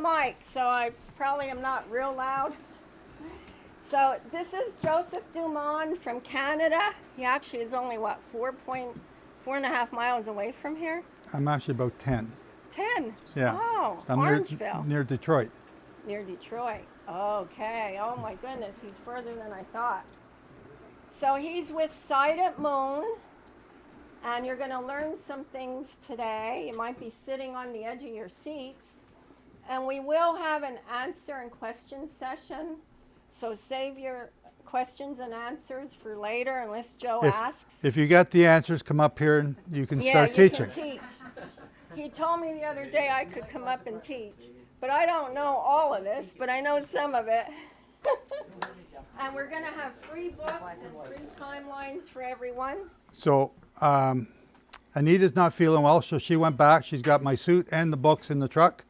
Mic, so I probably am not real loud. So this is Joseph Dumont from Canada. He actually is only, what, 4.5 miles away from here? I'm actually about 10. 10? Yeah. Oh, I'm Orangeville. near Detroit. Near Detroit. Okay. Oh my goodness, he's further than I thought. So he's with Sight at Moon, and you're going to learn some things today. You might be sitting on the edge of your seats. And we will have an answer and question session. So save your questions and answers for later unless Joe asks. If you got the answers, come up here and you can start teaching. Can teach. He told me the other day I could come up and teach. But I don't know all of this, but I know some of it. And we're going to have free books and free timelines for everyone. So Anita's not feeling well, so she went back. She's got my suit and the books in the truck,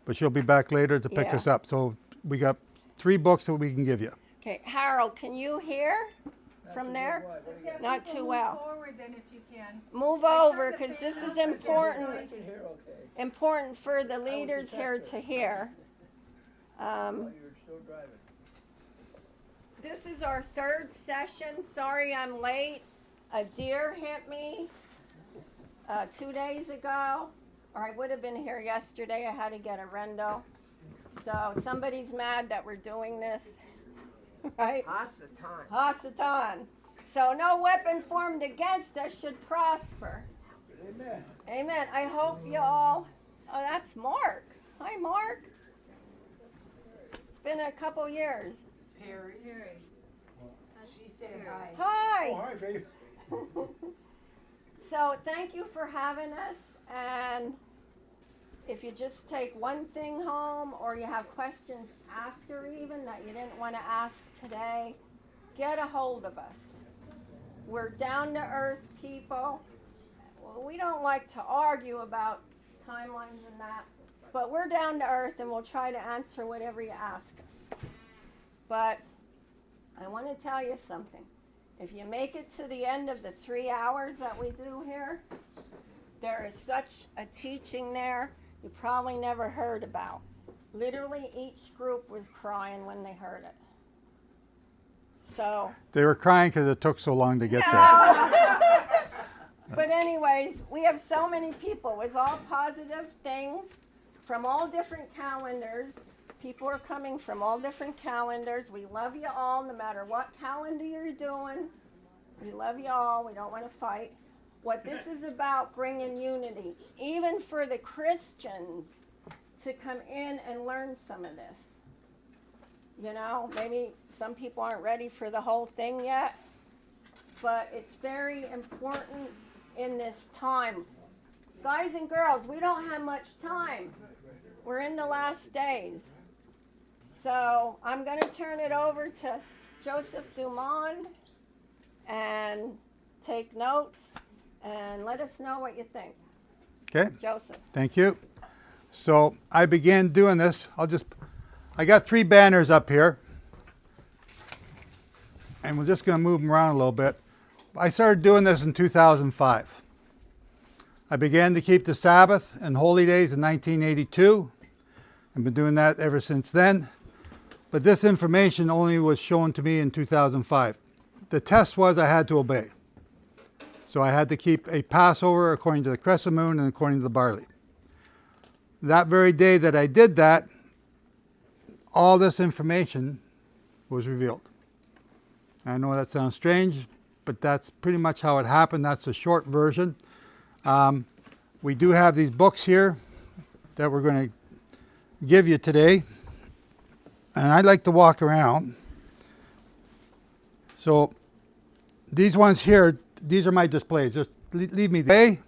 but she'll be back later to pick us up. So we got 3 books that we can give you. Okay, Harold, can you hear from there? Not too well. Move forward then if you can. Move over, because this is important. Important for the leaders here to hear. This is our 3rd session. Sorry I'm late. A deer hit me 2 days ago, or I would have been here yesterday. I had to get a rendo. So somebody's mad that we're doing this, right? Hasatan. So no weapon formed against us should prosper. Amen. Amen. I hope you all. Oh, that's Mark. Hi, Mark. It's been a couple years. Perry. She said hi. Hi. Oh, hi, babe. So thank you for having us. And if you just take one thing home, or you have questions after even that you didn't want to ask today, get a hold of us. We're down to earth people. We don't like to argue about timelines and that, but we're down to earth and we'll try to answer whatever you ask us. But I want to tell you something. If you make it to the end of the 3 hours that we do here, there is such a teaching there you probably never heard about. Literally each group was crying when they heard it. So They were crying because it took so long to get there. But anyways, we have so many people. It was all positive things from all different calendars. People are coming from all different calendars. We love you all, no matter what calendar you're doing. We love you all. We don't want to fight. What this is about, bringing unity, even for the Christians to come in and learn some of this. You know, maybe some people aren't ready for the whole thing yet, but it's very important in this time. Guys and girls, we don't have much time. We're in the last days. So I'm going to turn it over to Joseph Dumont and take notes and let us know what you think. Okay, Joseph. thank you. So I began doing this. I got 3 banners up here, and we're just going to move them around a little bit. I started doing this in 2005. I began to keep the Sabbath and holy days in 1982. I've been doing that ever since then. But this information only was shown to me in 2005. The test was I had to obey. So I had to keep a Passover according to the crescent moon and according to the barley. That very day that I did that, all this information was revealed. I know that sounds strange, but that's pretty much how it happened. That's the short version. We do have these books here that we're going to give you today. And I'd like to walk around. So these ones here, these are my displays. Just leave me there.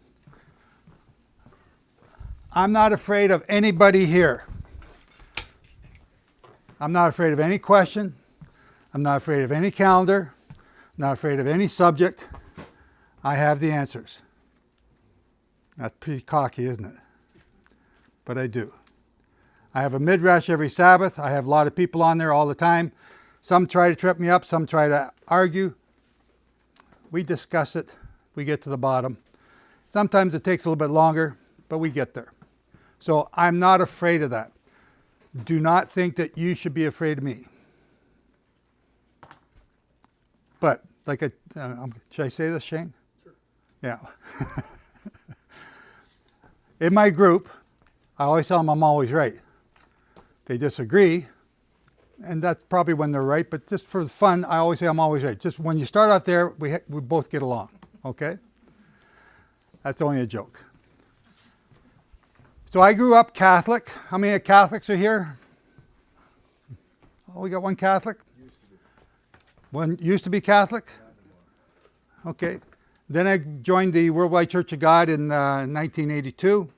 I'm not afraid of anybody here. I'm not afraid of any question. I'm not afraid of any calendar. I'm not afraid of any subject. I have the answers. That's pretty cocky, isn't it? But I do. I have a midrash every Sabbath. I have a lot of people on there all the time. Some try to trip me up. Some try to argue. We discuss it. We get to the bottom. Sometimes it takes a little bit longer, but we get there. So I'm not afraid of that. do not think that you should be afraid of me. But, like, should I say this, Shane? Sure. Yeah. In my group, I always tell them I'm always right. They disagree, and that's probably when they're right, but just for fun, I always say I'm always right. Just when you start out there, we both get along, okay? That's only a joke. So I grew up Catholic. How many Catholics are here? Oh, we got one Catholic? One used to be Catholic? Okay. Then I joined the Worldwide Church of God in 1982.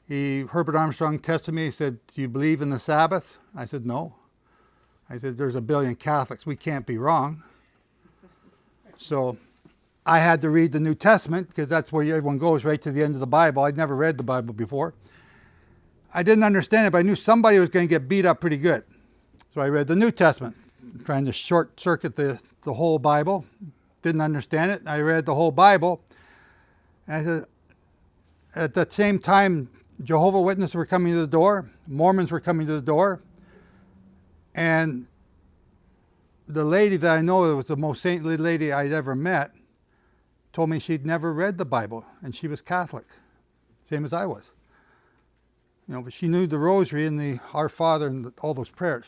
Herbert Armstrong tested me. He said, do you believe in the Sabbath? I said, no. I said, there's a billion Catholics. We can't be wrong. So I had to read the New Testament because that's where everyone goes, right to the end of the Bible. I'd never read the Bible before. I didn't understand it, but I knew somebody was going to get beat up pretty good. So I read the New Testament, trying to short circuit the whole Bible. Didn't understand it. I read the whole Bible. And I said, at that same time, Jehovah's Witnesses were coming to the door. Mormons were coming to the door. And the lady that I know was the most saintly lady I'd ever met told me she'd never read the Bible, and she was Catholic, same as I was. You know, but she knew the Rosary and the Our Father and all those prayers.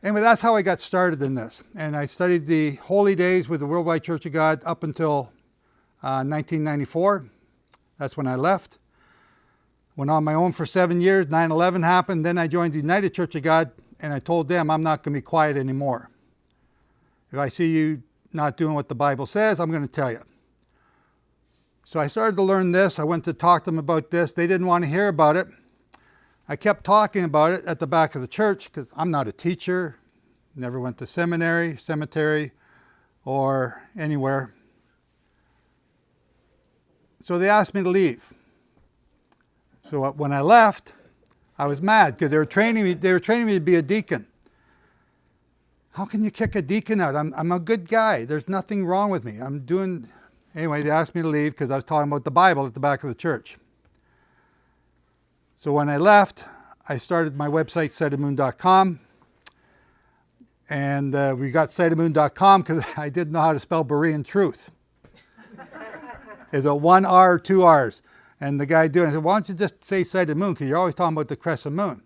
Anyway, that's how I got started in this. And I studied the Holy Days with the Worldwide Church of God up until 1994. That's when I left. Went on my own for 7 years. 9/11 happened. Then I joined the United Church of God, and I told them I'm not going to be quiet anymore. If I see you not doing what the Bible says, I'm going to tell you. So I started to learn this. I went to talk to them about this. They didn't want to hear about it. I kept talking about it at the back of the church because I'm not a teacher, never went to cemetery, or anywhere. So they asked me to leave. So when I left, I was mad because they were training me to be a deacon. How can you kick a deacon out? I'm a good guy. There's nothing wrong with me. Anyway, they asked me to leave because I was talking about the Bible at the back of the church. So when I left, I started my website, sightofmoon.com. And we got sightofmoon.com because I didn't know how to spell Berean truth. Is it 1 R or 2 R's? And the guy doing it said, why don't you just say sight of moon, because you're always talking about the crescent moon.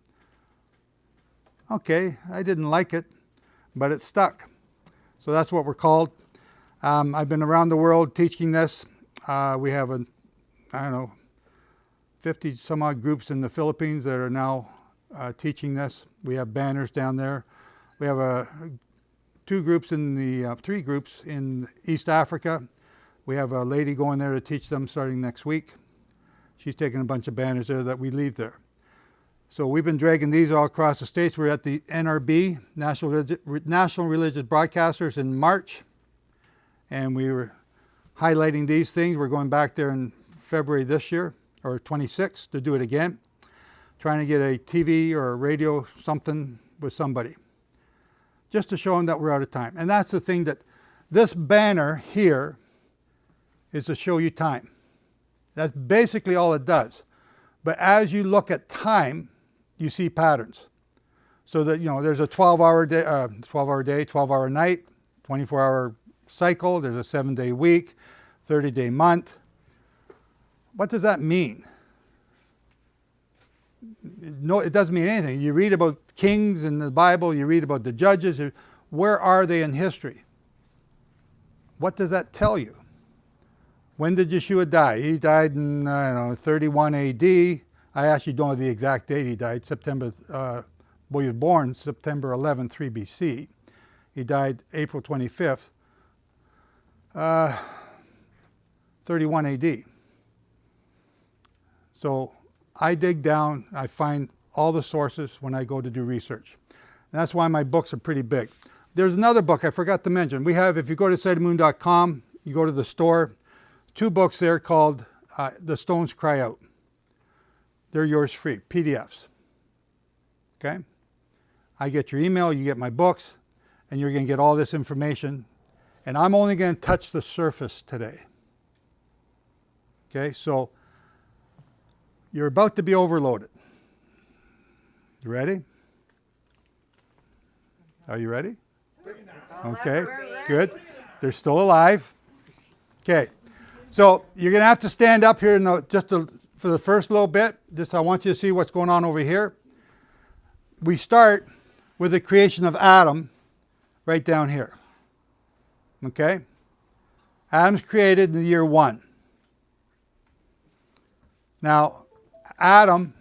Okay, I didn't like it, but it stuck. So that's what we're called. I've been around the world teaching this. We have 50 some odd groups in the Philippines that are now teaching this. We have banners down there. We have 3 groups in East Africa. We have a lady going there to teach them starting next week. She's taking a bunch of banners there that we leave there. So we've been dragging these all across the States. We're at the NRB, National Religious Broadcasters, in March. And we were highlighting these things. We're going back there in February this year, or 26, to do it again. Trying to get a TV or a radio something with somebody. Just to show them that we're out of time. And that's the thing, that this banner here is to show you time. That's basically all it does. But as you look at time, you see patterns. So that, there's a 12-hour day, 12-hour night, 24-hour cycle. There's a 7-day week, 30-day month. What does that mean? No, it doesn't mean anything. You read about kings in the Bible. You read about the judges. Where are they in history? What does that tell you? When did Yeshua die? He died in, 31 AD. I actually don't know the exact date he died. He was born September 11, 3 BC. He died April 25th, 31 AD. So I dig down, I find all the sources when I go to do research. And that's why my books are pretty big. There's another book I forgot to mention. We have, if you go to sightofmoon.com, you go to the store, 2 books there called The Stones Cry Out. They're yours free, PDFs. Okay? I get your email, you get my books, and you're going to get all this information. And I'm only going to touch the surface today. Okay? So you're about to be overloaded. You ready? Are you ready? Okay, good. They're still alive. Okay, so you're going to have to stand up here for the first little bit. Just I want you to see what's going on over here. We start with the creation of Adam right down here. Okay? Adam's created in the year 1. Now, Adam,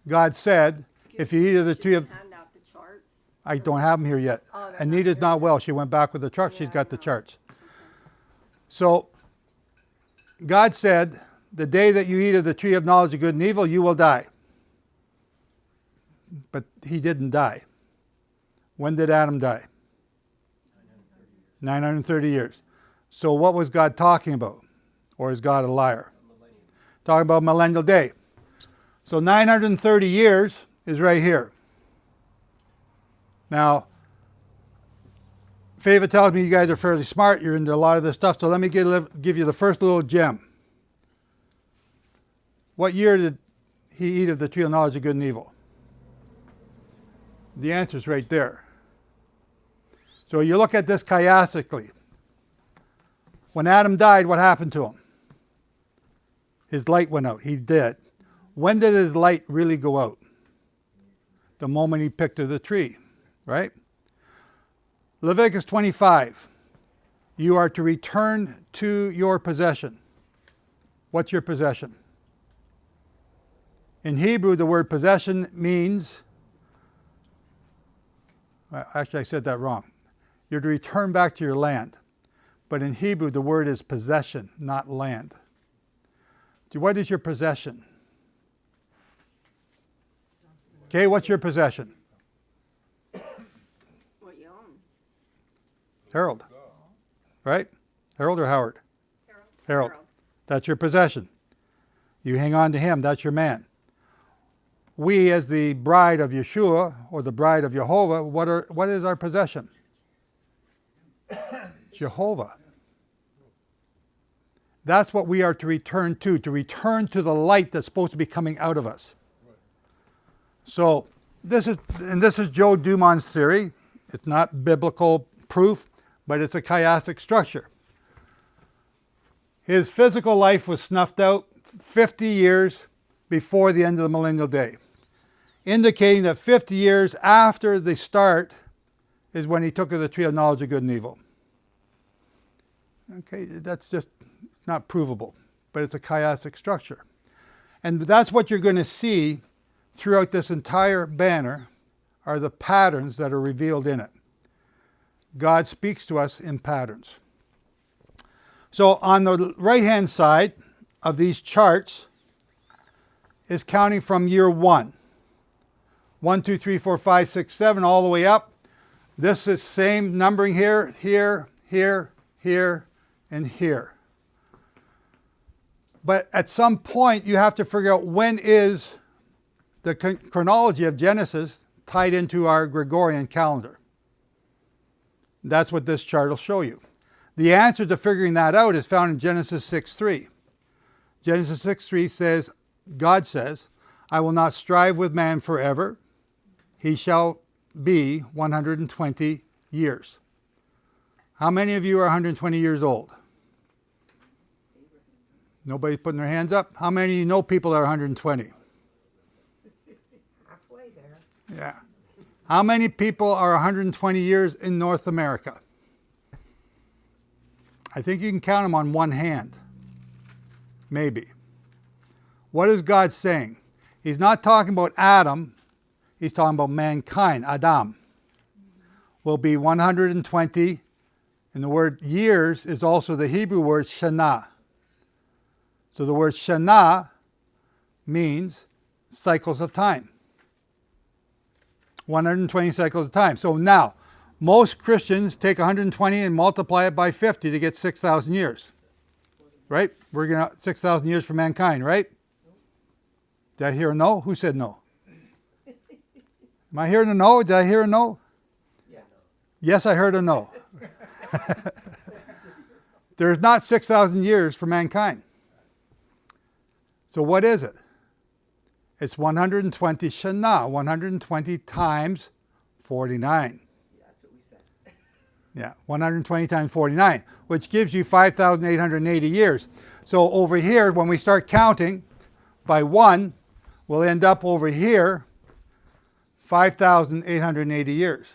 God said, if you eat of the tree of... Hand out the charts. I don't have them here yet. Oh, they're Anita's not not well. She went back with the truck. She's got the charts. So, God said, the day that you eat of the tree of knowledge of good and evil, you will die. But he didn't die. When did Adam die? 930 years. So what was God talking about? Or is God a liar? Talking about millennial day. So 930 years is right here. Now, Fava tells me you guys are fairly smart. You're into a lot of this stuff. So let me give you the first little gem. What year did he eat of the tree of knowledge of good and evil? The answer is right there. So you look at this chiastically. When Adam died, what happened to him? His light went out. He did. When did his light really go out? The moment he picked of the tree, right? Leviticus 25. You are to return to your possession. What's your possession? In Hebrew, the word possession means, actually I said that wrong. You're to return back to your land. But in Hebrew, the word is possession, not land. What is your possession? Okay, what's your possession? What you own. Harold. Right? Harold or Howard? Harold. Harold. That's your possession. You hang on to him. That's your man. We, as the bride of Yeshua or the bride of Jehovah, what is our possession? Jehovah. That's what we are to return to the light that's supposed to be coming out of us. So this is Joe Dumont's theory. It's not biblical proof, but it's a chiastic structure. His physical life was snuffed out 50 years before the end of the millennial day, indicating that 50 years after the start is when he took of the tree of knowledge of good and evil. Okay, that's just it's not provable, but it's a chiastic structure. And that's what you're going to see throughout this entire banner are the patterns that are revealed in it. God speaks to us in patterns. So on the right-hand side of these charts is counting from year 1. 1, 2, 3, 4, 5, 6, 7, all the way up. This is same numbering here, here, here, here, and here. But at some point, you have to figure out when is the chronology of Genesis tied into our Gregorian calendar. That's what this chart will show you. The answer to figuring that out is found in Genesis 6:3. Genesis 6:3 says, God says, I will not strive with man forever. He shall be 120 years. How many of you are 120 years old? Nobody's putting their hands up. How many of you know people that are 120? Halfway there. Yeah. How many people are 120 years in North America? I think you can count them on one hand. Maybe. What is God saying? He's not talking about Adam. He's talking about mankind. Adam will be 120. And the word years is also the Hebrew word shana. So the word shana means cycles of time. 120 cycles of time. So now, most Christians take 120 and multiply it by 50 to get 6,000 years. Right? We're going to 6,000 years for mankind, right? Did I hear a no? Who said no? Am I hearing a no? Did I hear a no? Yeah. Yes, I heard a no. There's not 6,000 years for mankind. So what is it? It's 120 Shana, 120 times 49. That's what we said. Yeah, 120 times 49, which gives you 5,880 years. So over here, when we start counting by 1, we'll end up over here 5,880 years.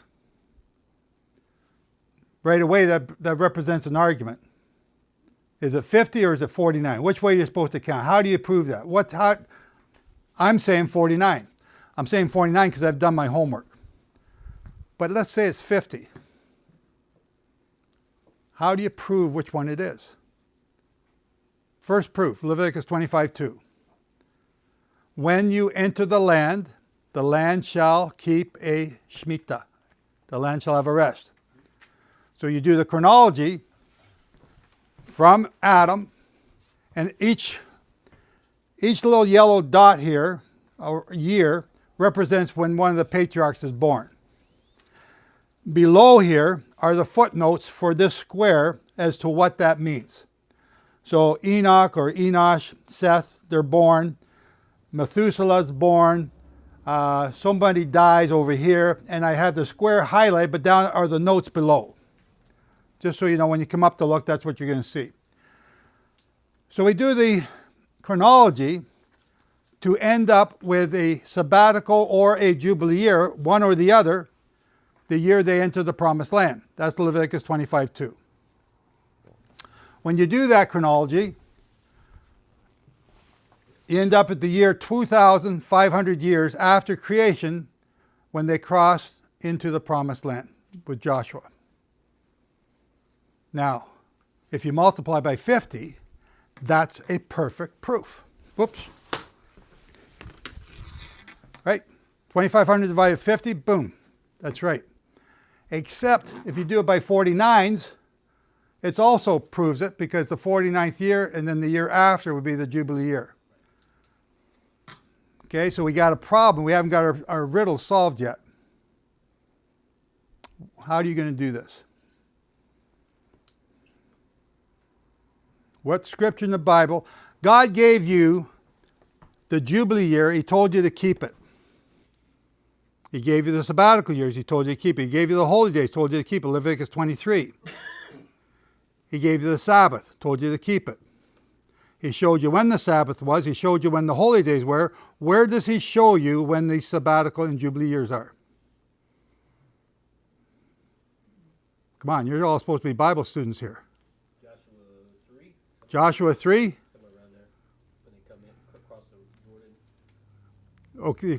Right away, that represents an argument. Is it 50 or is it 49? Which way are you supposed to count? How do you prove that? I'm saying 49. I'm saying 49 because I've done my homework. But let's say it's 50. How do you prove which one it is? First proof, Leviticus 25:2. When you enter the land shall keep a Shemitah. The land shall have a rest. So you do the chronology from Adam, and each little yellow dot here, or year, represents when one of the patriarchs is born. Below here are the footnotes for this square as to what that means. So Enoch or Enosh, Seth, they're born. Methuselah's born. Somebody dies over here, and I have the square highlighted, but down are the notes below. Just so you know, when you come up to look, that's what you're going to see. So we do the chronology to end up with a sabbatical or a jubilee year, one or the other, the year they enter the promised land. That's Leviticus 25:2. When you do that chronology, you end up at the year 2,500 years after creation when they crossed into the promised land with Joshua. Now, if you multiply by 50, that's a perfect proof. Whoops. Right? 2,500 divided by 50, boom. That's right. Except if you do it by 49s, it also proves it because the 49th year and then the year after would be the Jubilee year. Okay, so we got a problem. We haven't got our riddle solved yet. How are you going to do this? What scripture in the Bible? God gave you the Jubilee year. He told you to keep it. He gave you the sabbatical years. He told you to keep it. He gave you the holy days. Told you to keep it. Leviticus 23. He gave you the Sabbath. Told you to keep it. He showed you when the Sabbath was. He showed you when the holy days were. Where does he show you when the sabbatical and Jubilee years are? Come on, you're all supposed to be Bible students here. Joshua 3? Somewhere around there, when they come in across the Jordan. Okay.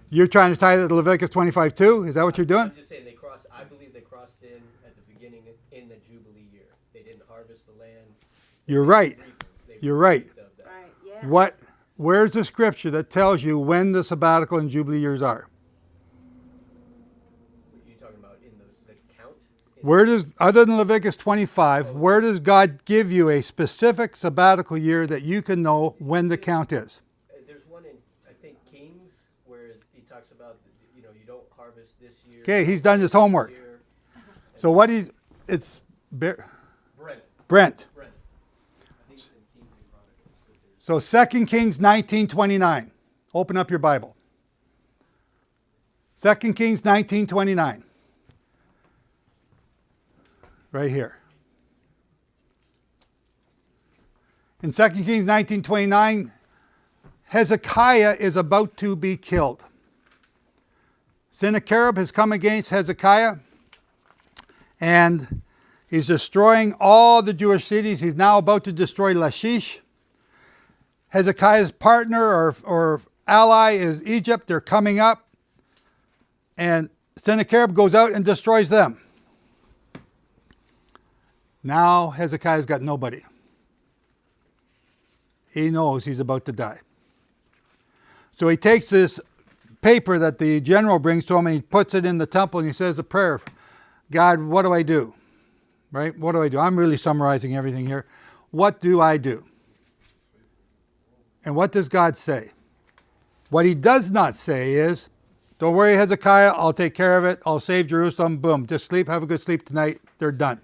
You're trying to tie that to Leviticus 25:2? Is that what you're doing? I'm just saying I believe they crossed in at the beginning in the Jubilee year. They didn't harvest the land. You're right. You're right. Right, yeah. Where's the scripture that tells you when the sabbatical and Jubilee years are? What are you talking about in the count? Where does, other than Leviticus 25, where does God give you a specific sabbatical year that you can know when the count is? There's one in, I think, Kings, where he talks about, you don't harvest this year. Okay, he's done his homework. So it's Brent. Brent. I think it's in Kings and Chronicles. So 2 Kings 19:29. Open up your Bible. 2 Kings 19:29. Right here. In 2 Kings 19:29, Hezekiah is about to be killed. Sennacherib has come against Hezekiah, and he's destroying all the Jewish cities. He's now about to destroy Lachish. Hezekiah's partner or ally is Egypt. They're coming up, and Sennacherib goes out and destroys them. Now Hezekiah's got nobody. He knows he's about to die. So he takes this paper that the general brings to him and he puts it in the temple and he says a prayer. God, what do I do? Right? What do I do? I'm really summarizing everything here. What do I do? And what does God say? What he does not say is, don't worry, Hezekiah, I'll take care of it. I'll save Jerusalem. Boom. Just sleep. Have a good sleep tonight. They're done.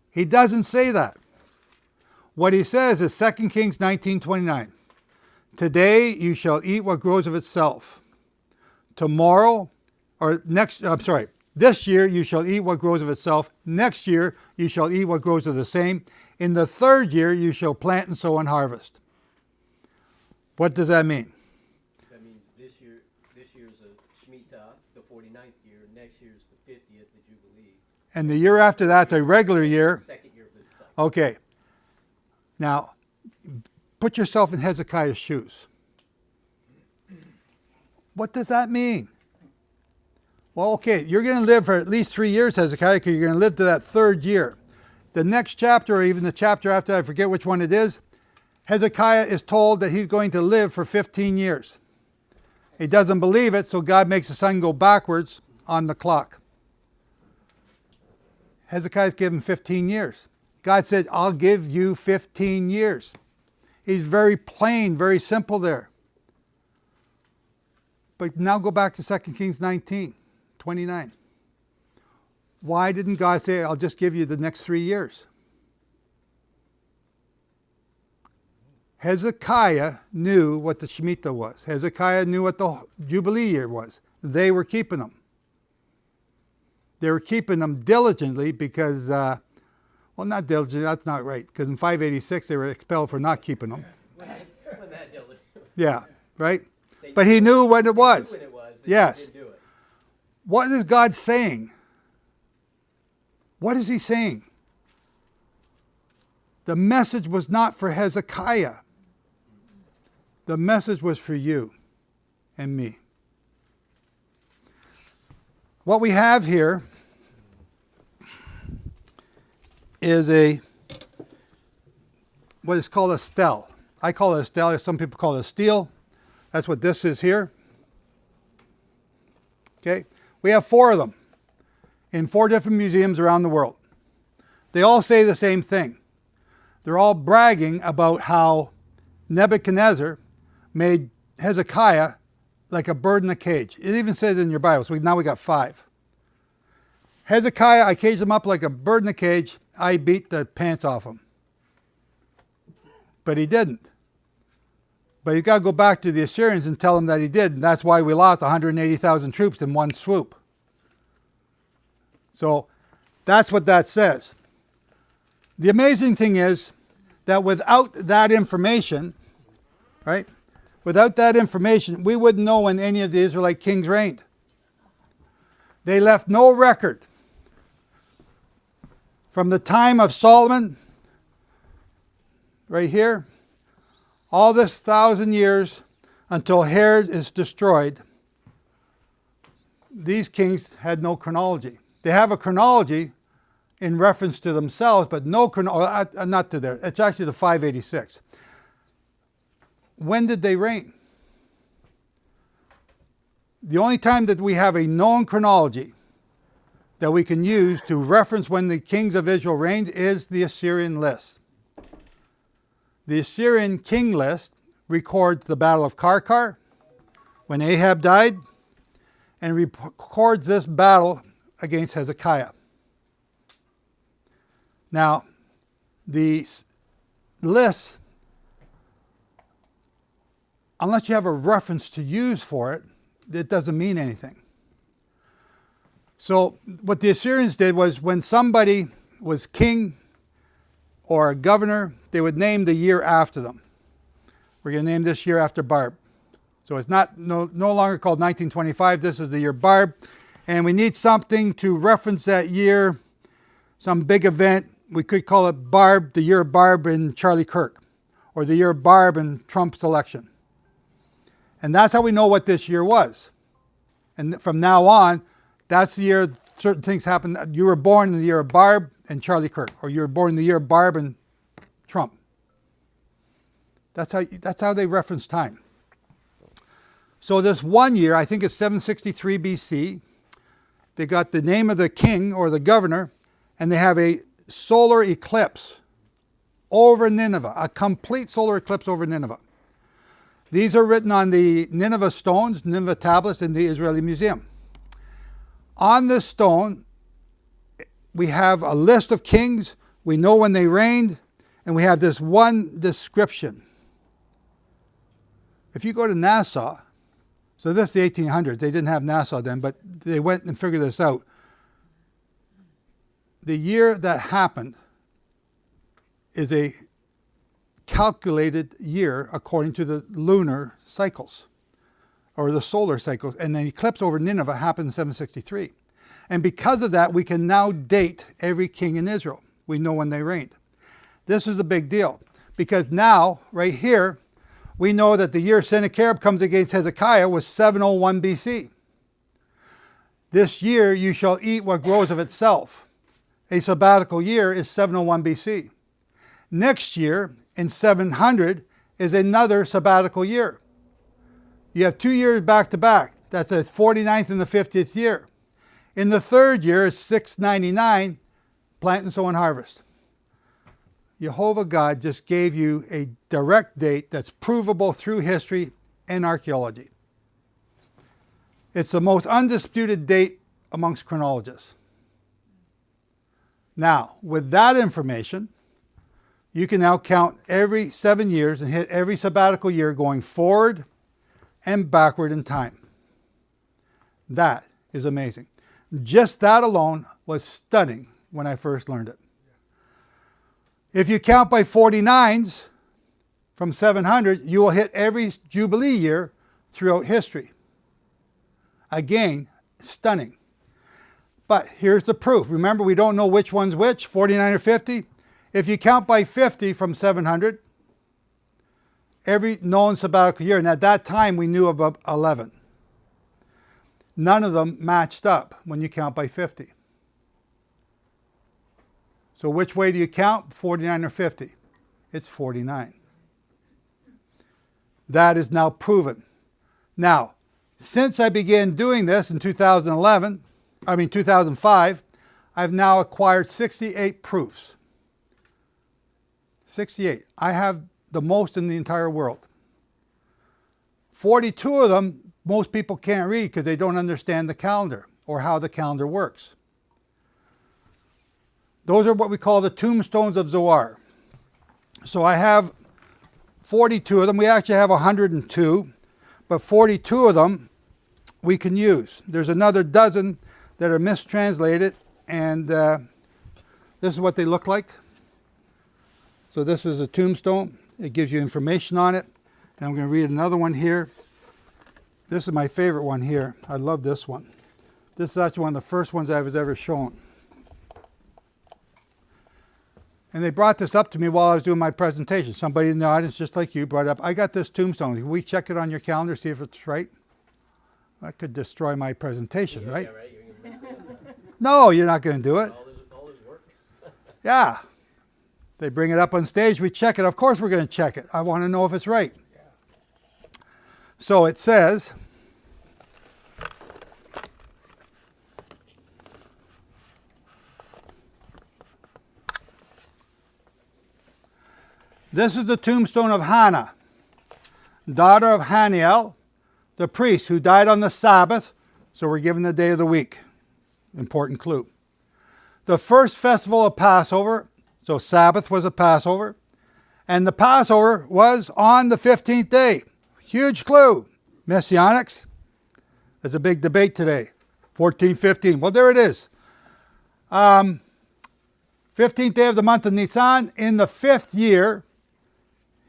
He doesn't say that. What he says is 2 Kings 19:29. Today you shall eat what grows of itself. Tomorrow, or next, I'm sorry, this year you shall eat what grows of itself. Next year you shall eat what grows of the same. In the third year you shall plant and sow and harvest. What does that mean? That means this year's a Shemitah, the 49th year. Next year's the 50th, the Jubilee. And the year after that's a regular year. Second year of the cycle. Okay. Now, put yourself in Hezekiah's shoes. What does that mean? Well, okay, you're going to live for at least 3 years, Hezekiah, because you're going to live to that third year. The next chapter, or even the chapter after, I forget which one it is, Hezekiah is told that he's going to live for 15 years. He doesn't believe it, so God makes the sun go backwards on the clock. Hezekiah's given 15 years. God said, I'll give you 15 years. He's very plain, very simple there. But now go back to 2 Kings 19:29. Why didn't God say, I'll just give you the next 3 years? Hezekiah knew what the Shemitah was. Hezekiah knew what the Jubilee year was. They were keeping them. They were keeping them diligently because, well, not diligently, that's not right. Because in 586 they were expelled for not keeping them. When that diligent. Yeah, right? But he knew what it was. When it was. Yes. Didn't do it. What is God saying? What is he saying? The message was not for Hezekiah. The message was for you and me. What we have here is what is called a stele. I call it a stele. Some people call it a stele. That's what this is here. Okay? We have 4 of them in 4 different museums around the world. They all say the same thing. They're all bragging about how Nebuchadnezzar made Hezekiah like a bird in a cage. It even says in your Bible, so now we got 5. Hezekiah, I caged him up like a bird in a cage. I beat the pants off him. But he didn't. But you got to go back to the Assyrians and tell them that he did. And that's why we lost 180,000 troops in one swoop. So that's what that says. The amazing thing is that without that information, right? Without that information, we wouldn't know when any of the Israelite kings reigned. They left no record. From the time of Solomon, right here, all this 1,000 years until Herod is destroyed, these kings had no chronology. They have a chronology in reference to themselves, but no chronology, not to there. It's actually the 586. When did they reign? The only time that we have a known chronology that we can use to reference when the kings of Israel reigned is the Assyrian list. The Assyrian king list records the Battle of Karkar, when Ahab died, and records this battle against Hezekiah. Now, the list, unless you have a reference to use for it, it doesn't mean anything. So what the Assyrians did was when somebody was king or a governor, they would name the year after them. We're going to name this year after Barb. So it's no longer called 1925. This is the year Barb. And we need something to reference that year, some big event. We could call it Barb, the year of Barb in Charlie Kirk, or the year of Barb in Trump's election. And that's how we know what this year was. And from now on, that's the year certain things happened. You were born in the year of Barb and Charlie Kirk, or you were born in the year of Barb and Trump. That's how they reference time. So this one year, I think it's 763 BC, they got the name of the king or the governor, and they have a solar eclipse over Nineveh, a complete solar eclipse over Nineveh. These are written on the Nineveh stones, Nineveh tablets in the Israeli Museum. On this stone, we have a list of kings. We know when they reigned, and we have this one description. If you go to Nassau, so this is the 1800s. They didn't have Nassau then, but they went and figured this out. The year that happened is a calculated year according to the lunar cycles or the solar cycles. And an eclipse over Nineveh happened in 763. And because of that, we can now date every king in Israel. We know when they reigned. This is a big deal because now, right here, we know that the year Sennacherib comes against Hezekiah was 701 BC. This year you shall eat what grows of itself. A sabbatical year is 701 BC. Next year, in 700, is another sabbatical year. You have 2 years back to back. That's the 49th and the 50th year. In the third year is 699, plant and sow and harvest. Jehovah God just gave you a direct date that's provable through history and archaeology. It's the most undisputed date amongst chronologists. Now, with that information, you can now count every 7 years and hit every sabbatical year going forward and backward in time. That is amazing. Just that alone was stunning when I first learned it. If you count by 49s from 700, you will hit every Jubilee year throughout history. Again, stunning. But here's the proof. Remember, we don't know which one's which, 49 or 50. If you count by 50 from 700, every known sabbatical year, and at that time we knew about 11. None of them matched up when you count by 50. So which way do you count, 49 or 50? It's 49. That is now proven. Now, since I began doing this in 2005, I've now acquired 68 proofs. 68. I have the most in the entire world. 42 of them, most people can't read because they don't understand the calendar or how the calendar works. Those are what we call the tombstones of Zohar. So I have 42 of them. We actually have 102, but 42 of them we can use. There's another dozen that are mistranslated, and this is what they look like. So this is a tombstone. It gives you information on it. And I'm going to read another one here. This is my favorite one here. I love this one. This is actually one of the first ones I was ever shown. And they brought this up to me while I was doing my presentation. Somebody in the audience, just like you, brought up, I got this tombstone. Can we check it on your calendar, see if it's right? That could destroy my presentation, right? Yeah, right. No, you're not going to do it. All his work. Yeah. They bring it up on stage, we check it. Of course we're going to check it. I want to know if it's right. Yeah. So it says, this is the tombstone of Hannah, daughter of Haniel, the priest who died on the Sabbath. So we're given the day of the week. Important clue. The first festival of Passover, so Sabbath was a Passover, and the Passover was on the 15th day. Huge clue. Messianics. There's a big debate today. 1415. Well, there it is. 15th day of the month of Nisan in the 5th year.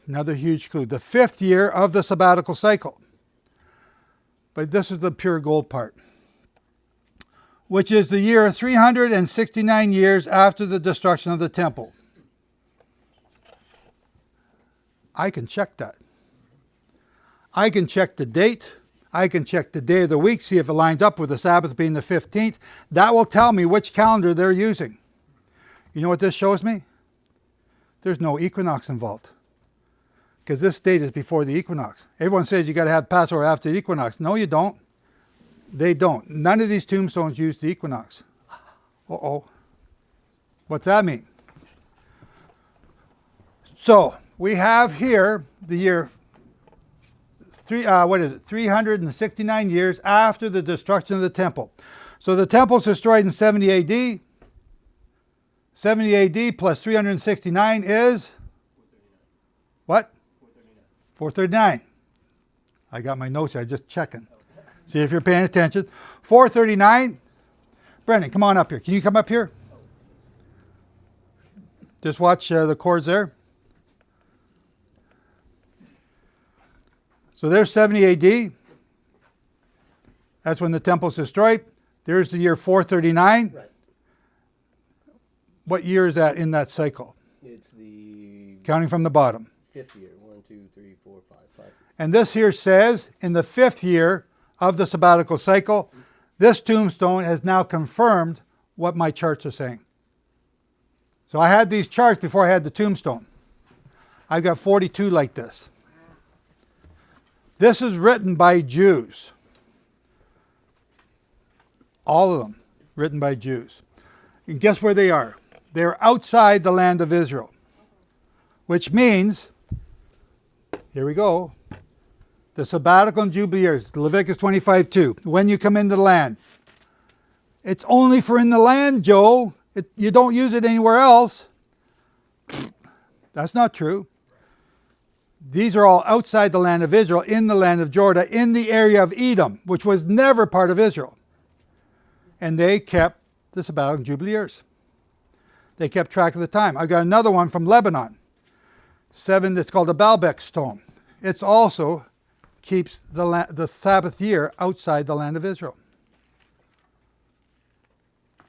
Another huge clue. The 5th year of the sabbatical cycle. But this is the pure gold part. Which is the year 369 years after the destruction of the temple. I can check that. I can check the date. I can check the day of the week, see if it lines up with the Sabbath being the 15th. That will tell me which calendar they're using. You know what this shows me? There's no equinox involved. Because this date is before the equinox. Everyone says you got to have Passover after the equinox. No, you don't. They don't. None of these tombstones use the equinox. Uh-oh. What's that mean? So, we have here the year 369 years after the destruction of the temple. So the temple was destroyed in 70 AD. 70 AD plus 369 is what? 439. I got my notes here, I'm just checking. See if you're paying attention. 439. Brendan, come on up here. Can you come up here? Just watch the chords there. So there's 70 AD. That's when the temple's destroyed. There's the year 439. Right. What year is that in that cycle? It's the Counting from the bottom. 5th year. 1, 2, 3, 4, 5. And this here says, in the 5th year of the sabbatical cycle, this tombstone has now confirmed what my charts are saying. So I had these charts before I had the tombstone. I've got 42 like this. This is written by Jews. All of them written by Jews. And guess where they are? They're outside the land of Israel. Which means, here we go, the sabbatical and Jubilee years, Leviticus 25:2. When you come into the land. It's only for in the land, Joe. You don't use it anywhere else. That's not true. These are all outside the land of Israel, in the land of Jordan, in the area of Edom, which was never part of Israel. And they kept the sabbatical and Jubilee years. They kept track of the time. I got another one from Lebanon. 7, it's called the Baalbek stone. It's also keeps the Sabbath year outside the land of Israel.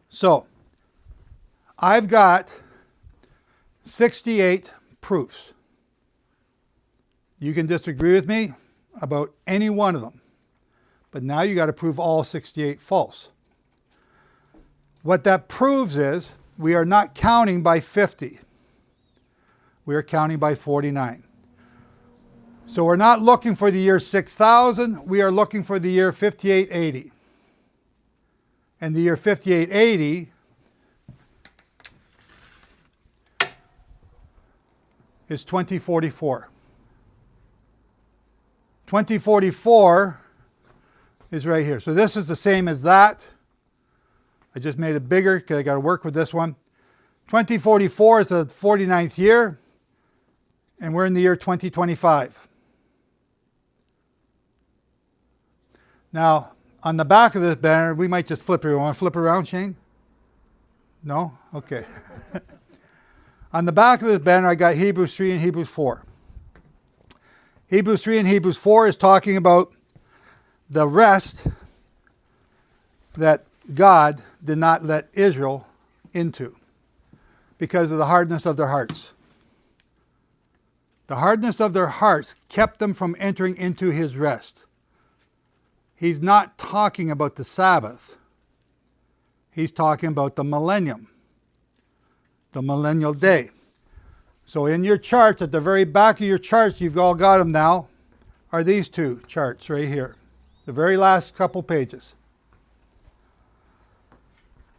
So, I've got 68 proofs. You can disagree with me about any one of them. But now you got to prove all 68 false. What that proves is we are not counting by 50. We are counting by 49. So we're not looking for the year 6000. We are looking for the year 5880. And the year 5880 is 2044. 2044 is right here. So this is the same as that. I just made it bigger because I got to work with this one. 2044 is the 49th year, and we're in the year 2025. Now, on the back of this banner, we might just flip it. You want to flip around, Shane? No? Okay. On the back of this banner, I got Hebrews 3 and Hebrews 4. Hebrews 3 and Hebrews 4 is talking about the rest that God did not let Israel into because of the hardness of their hearts. The hardness of their hearts kept them from entering into his rest. He's not talking about the Sabbath. He's talking about the millennium, the millennial day. So in your charts, at the very back of your charts, you've all got them now, are these two charts right here. The very last couple pages.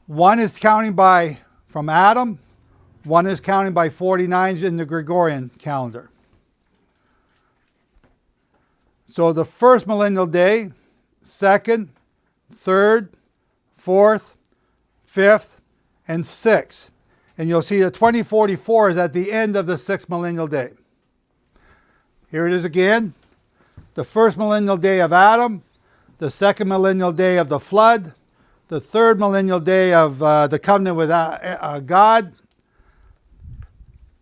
One is counting by from Adam. One is counting by 49s in the Gregorian calendar. So the first millennial day, second, third, fourth, fifth, and sixth. And you'll see that 2044 is at the end of the 6th millennial day. Here it is again. The first millennial day of Adam, the second millennial day of the flood, the third millennial day of the covenant with God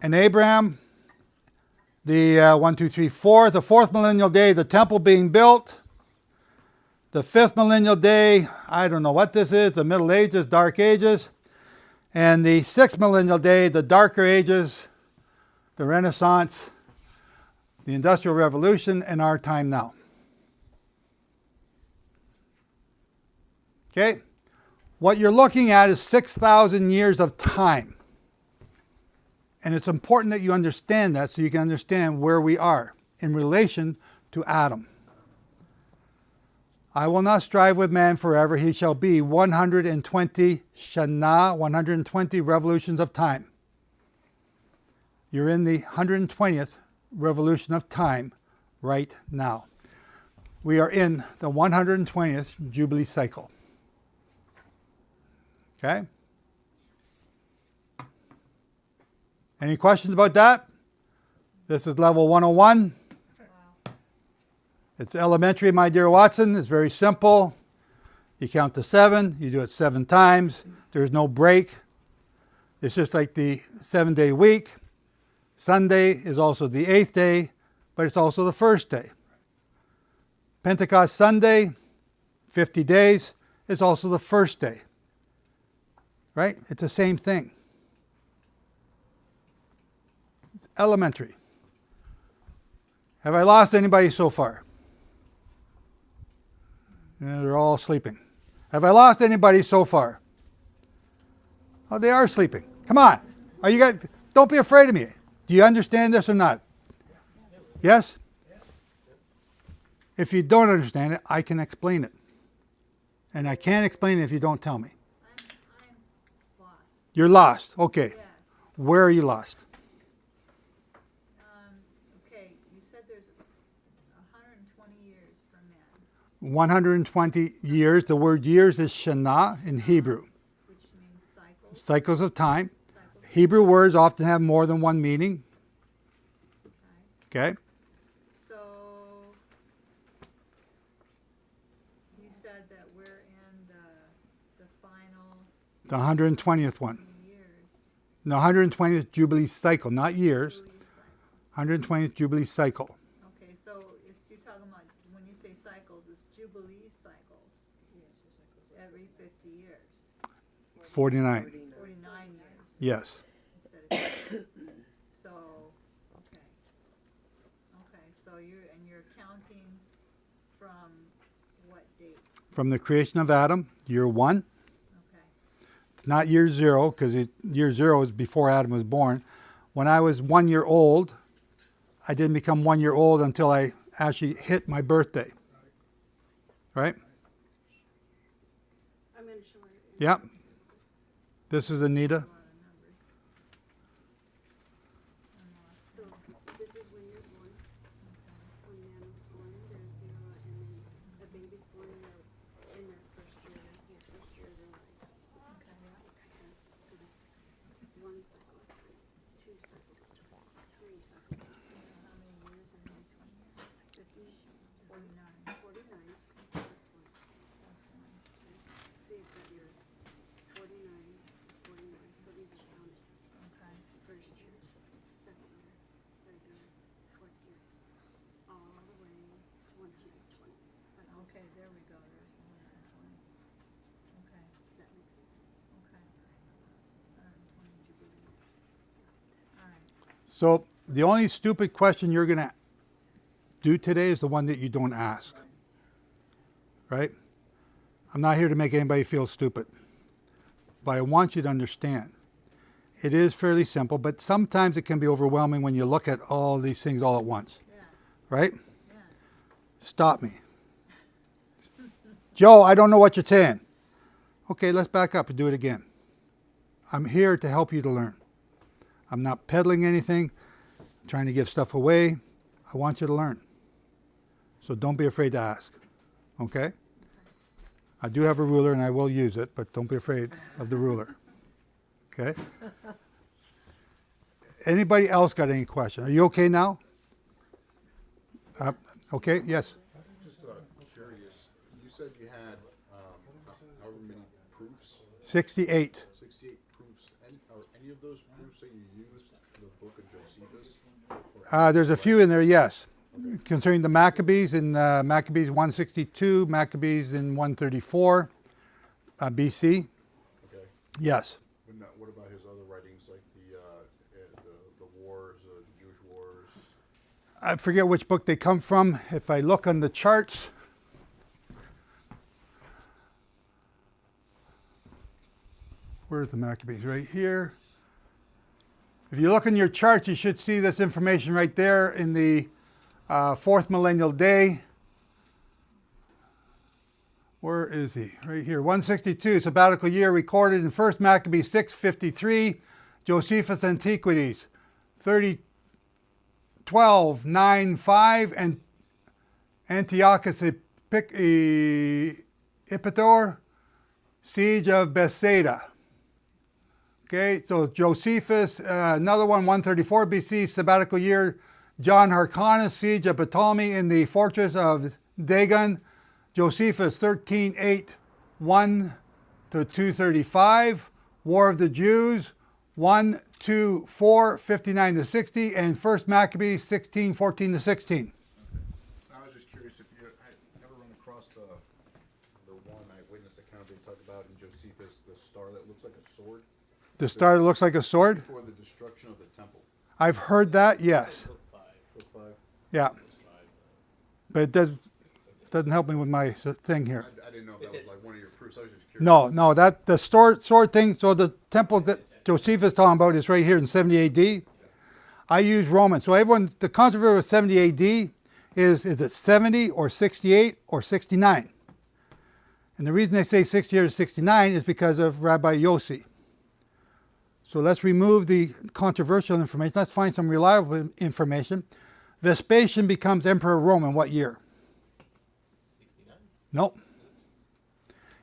and Abraham, the 1, 2, 3, 4, the fourth millennial day, the temple being built, the fifth millennial day, I don't know what this is, the Middle Ages, Dark Ages, and the 6th millennial day, the Darker Ages, the Renaissance, the Industrial Revolution, and our time now. Okay? What you're looking at is 6,000 years of time. And it's important that you understand that so you can understand where we are in relation to Adam. I will not strive with man forever. He shall be 120 Shana, 120 revolutions of time. You're in the 120th revolution of time right now. We are in the 120th Jubilee Cycle. Okay? Any questions about that? This is level 101. It's elementary, my dear Watson. It's very simple. You count to 7. You do it 7 times. There's no break. It's just like the 7-day week. Sunday is also the 8th day, but it's also the first day. Pentecost Sunday, 50 days, is also the first day. Right? It's the same thing. It's elementary. Have I lost anybody so far? Yeah, they're all sleeping. Have I lost anybody so far? Oh, they are sleeping. Come on. Are you guys? Don't be afraid of me. Do you understand this or not? Yes? If you don't understand it, I can explain it. And I can't explain it if you don't tell me. I'm lost. You're lost. Okay. Yes. Where are you lost? Okay, you said there's 120 years for men, 120 years. The word years is Shana in Hebrew. which means cycles. Cycles of time. Cycles. Hebrew words often have more than one meaning. Okay. Okay? So you said that we're in the final The 120th one. years. The 120th Jubilee Cycle, not years. Jubilee cycle. 120th Jubilee Cycle. Okay, so if you're talking about when you say cycles, it's Jubilee cycles. Every 50 years. 49. 49 years. Yes. Instead of so okay. Okay, so you're counting from what date? From the creation of Adam, year 1. Okay. It's not year 0, because year 0 is before Adam was born. When I was 1 year old, I didn't become 1 year old until I actually hit my birthday. Right? I'm going to show her. Yep. This is Anita. A lot of numbers. I'm lost. So this is when you're born. When man was born, there's 0, and then the baby's born in their first year, of their life. Okay, yeah. Okay. So this is 1 cycle of time, 2 cycles of time, 3 cycles of time, How many years in between? 50, 49 49 plus 1. plus 1. So you've got your 49, 49. So these are counted. Okay. First year, second year, third year, fourth year, all the way to 120 cycles. Okay, there we go. There's 120. Okay. Does that make sense? Okay. 120 jubilees. All right. So the only stupid question you're going to do today is the one that you don't ask. Right? I'm not here to make anybody feel stupid. But I want you to understand. It is fairly simple, but sometimes it can be overwhelming when you look at all these things all at once. Yeah. Right? Yeah. Stop me. Joe, I don't know what you're saying. Okay, let's back up and do it again. I'm here to help you to learn. I'm not peddling anything, trying to give stuff away. I want you to learn. So don't be afraid to ask. Okay? I do have a ruler and I will use it, but don't be afraid of the ruler. Okay? Anybody else got any questions? Are you okay now? Okay, yes. Just curious, you said you had however many proofs, 68. 68 proofs. Are any of those proofs that you used for the book of Josephus? There's a few in there, yes. Concerning the Maccabees in Maccabees 162, Maccabees in 134 BC. Okay. Yes. What about his other writings, like the wars, the Jewish wars? I forget which book they come from. If I look on the charts, where's the Maccabees? Right here. If you look in your charts, you should see this information right there in the 4th millennial day. Where is he? Right here. 162, sabbatical year, recorded in 1 Maccabees 6:53. Josephus Antiquities 12:9:5, and Antiochus Epictetor, siege of Bethsaida. Okay, so Josephus, another one, 134 BC, sabbatical year, John Hyrcanus, siege of Ptolemy in the fortress of Dagon, Josephus 13:8, 1 to 235, War of the Jews 1, 2, 4, 59 to 60, and 1 Maccabees 16, 14 to 16. I was just curious if you had ever run across the one eyewitness account they talk about in Josephus, the star that looks like a sword The star that looks like a sword? before the destruction of the temple. I've heard that, yes. Book 5. Book 5. Yeah. But it doesn't help me with my thing here. I didn't know if that was like one of your proofs. I was just curious. No, that the sword thing, so the temple that Josephus is talking about is right here in 70 AD. I use Romans. So everyone, the controversy with 70 AD is it 70 or 68 or 69? And the reason they say 68 or 69 is because of Rabbi Yossi. So let's remove the controversial information. Let's find some reliable information. Vespasian becomes Emperor of Rome in what year? 69? Nope.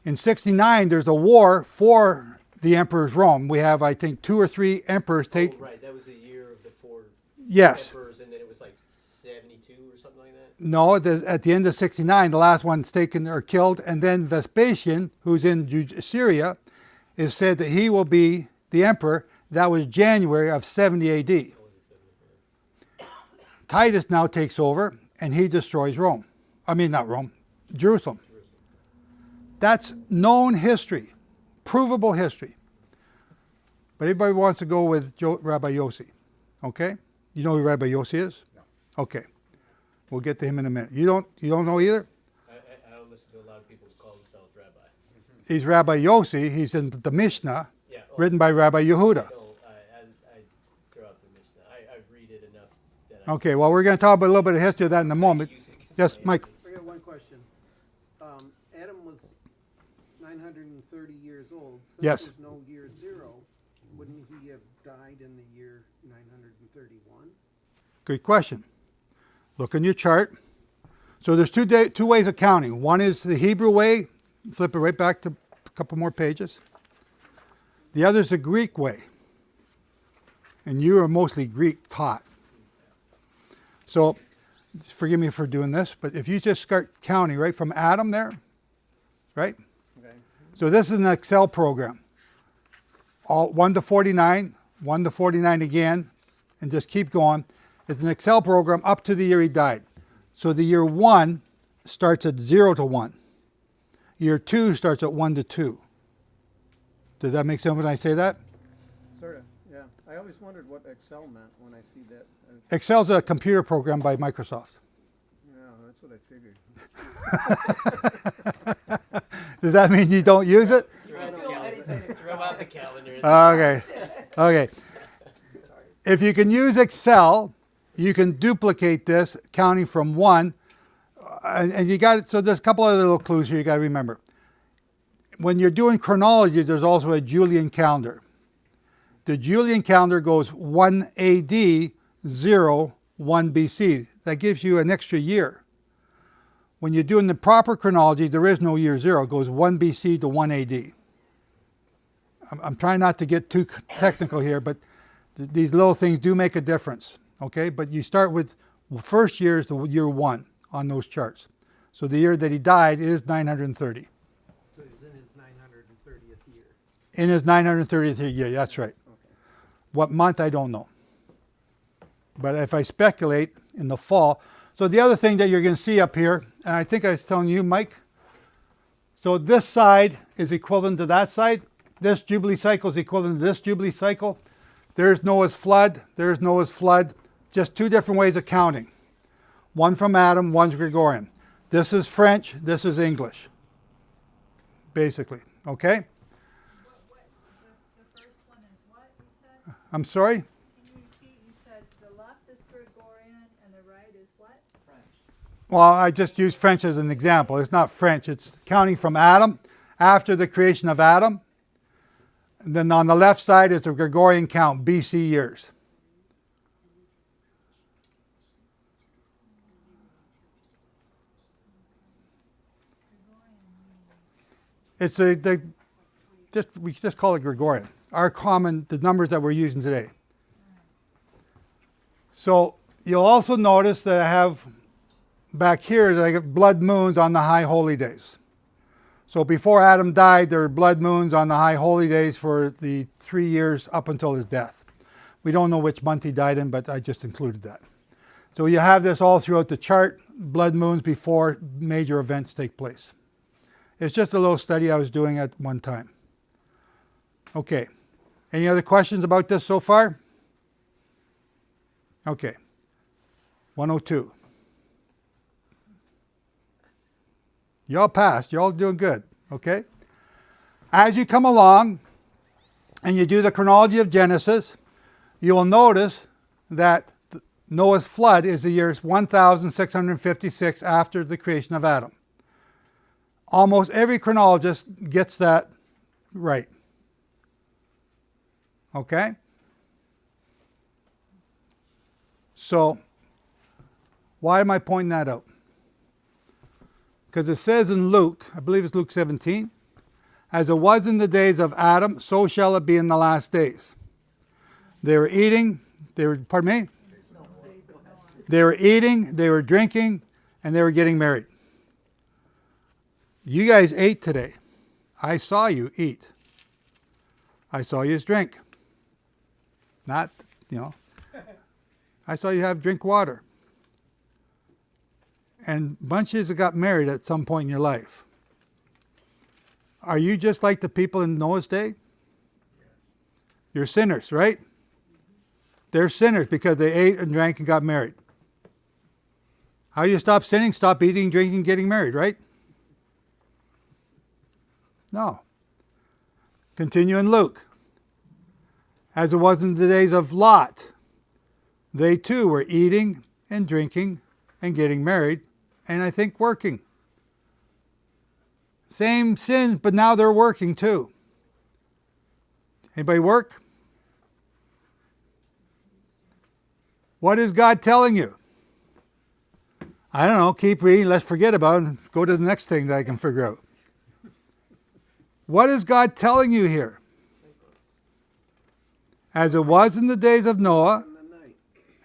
In 69, there's a war for the Emperor's Rome. We have, I think, 2 or 3 emperors take. Oh, right. That was the year of the 4 Yes. emperors, and then it was like 72 or something like that. No, at the end of 69, the last one's taken or killed. And then Vespasian, who's in Syria, is said that he will be the emperor. That was January of 70 AD. Titus now takes over, and he destroys Rome. I mean, not Rome, Jerusalem. That's known history, provable history. But everybody wants to go with Rabbi Yossi, okay? You know who Rabbi Yossi is? No. Okay, we'll get to him in a minute. You don't know either? I don't listen to a lot of people who call themselves rabbi. He's Rabbi Yossi. He's in the Mishnah, Yeah. written by Rabbi Yehuda. I throw out the Mishnah. I read it enough that I Okay, well, we're going to talk about a little bit of history of that in a moment. use it against Yes, my Mike. enemies. I got one question. Adam was 930 years old. Since Yes. there's no year 0, wouldn't he have died in the year 931? Good question. Look in your chart. So there's two ways of counting. One is the Hebrew way. Flip it right back to a couple more pages. The other is the Greek way. And you are mostly Greek taught. So forgive me for doing this, but if you just start counting right from Adam there, right? Okay. So this is an Excel program. All 1 to 49, 1 to 49 again, and just keep going. It's an Excel program up to the year he died. So the year 1 starts at 0 to 1. Year 2 starts at 1 to 2. Does that make sense when I say that? Sort of, yeah. I always wondered what Excel meant when I see that. Excel's a computer program by Microsoft. Yeah, that's what I figured. Does that mean you don't use it? Throw out the calendar. Throw out the calendar. Okay. If you can use Excel, you can duplicate this counting from 1. And you got it. So there's a couple other little clues here you got to remember. When you're doing chronology, there's also a Julian calendar. The Julian calendar goes 1 AD, 0, 1 BC. That gives you an extra year. When you're doing the proper chronology, there is no year 0. It goes 1 BC to 1 AD. I'm trying not to get too technical here, but these little things do make a difference. Okay, but you start with first year is the year 1 on those charts. So the year that he died is 930. So he's in his 930th year. In his 930th year, that's right. Okay. What month, I don't know. But if I speculate, in the fall. So the other thing that you're going to see up here, and I think I was telling you, Mike, so this side is equivalent to that side. This Jubilee cycle is equivalent to this Jubilee cycle. There's Noah's flood, there's Noah's flood. Just 2 different ways of counting. One from Adam, one's Gregorian. This is French, this is English. Basically, okay? The first one is what you said? I'm sorry? Can you repeat? You said the left is Gregorian and the right is what? Well, I just used French as an example. It's not French, it's counting from Adam, after the creation of Adam. And then on the left side is the Gregorian count, BC years. It's we just call it Gregorian. The numbers that we're using today. So You'll also notice that I have back here that I get blood moons on the high holy days. So before Adam died, there were blood moons on the high holy days for the 3 years up until his death. We don't know which month he died in, but I just included that. So you have this all throughout the chart, blood moons before major events take place. It's just a little study I was doing at one time. Okay. Any other questions about this so far? Okay. 102. You all passed. You're all doing good. Okay? As you come along and you do the chronology of Genesis, you will notice that Noah's flood is the year 1656 after the creation of Adam. Almost every chronologist gets that right. Okay? So, why am I pointing that out? Because it says in Luke, I believe it's Luke 17, as it was in the days of Adam, so shall it be in the last days. They were eating, they were eating, they were drinking, and they were getting married. You guys ate today. I saw you eat. I saw you drink. Not, I saw you drink water. And bunches that got married at some point in your life. Are you just like the people in Noah's day? You're sinners, right? They're sinners because they ate and drank and got married. How do you stop sinning? Stop eating, drinking, getting married, right? No. Continue in Luke. As it was in the days of Lot, they too were eating and drinking and getting married, and I think working. Same sins, but now they're working too. Anybody work? What is God telling you? I don't know. Keep reading. Let's forget about it and go to the next thing that I can figure out. What is God telling you here? As it was in the days of Noah, In the night.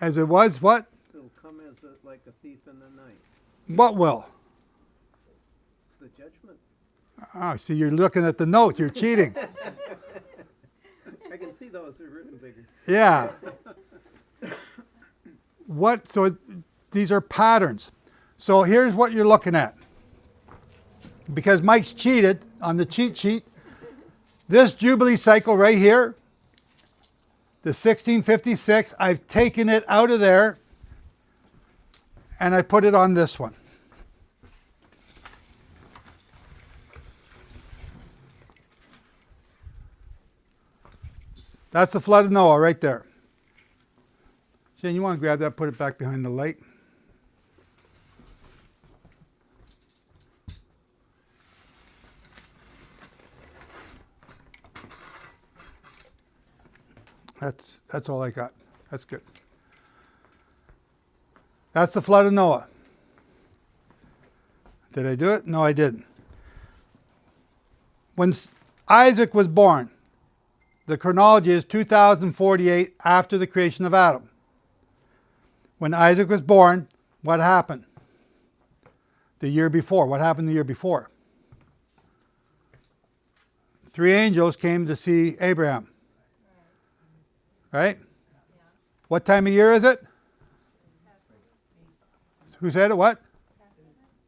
as it was what? It'll come as like a thief in the night. What will? The judgment. Oh, see, you're looking at the notes. You're cheating. I can see those. They're written bigger. Yeah. So these are patterns. So here's what you're looking at. Because Mike's cheated on the cheat sheet, this Jubilee cycle right here, the 1656, I've taken it out of there and I put it on this one. That's the flood of Noah right there. Shane, you want to grab that, put it back behind the light? That's all I got. That's good. That's the flood of Noah. Did I do it? No, I didn't. When Isaac was born, the chronology is 2048 after the creation of Adam. When Isaac was born, what happened? The year before. What happened the year before? 3 angels came to see Abraham. Right? What time of year is it? Who said it? What?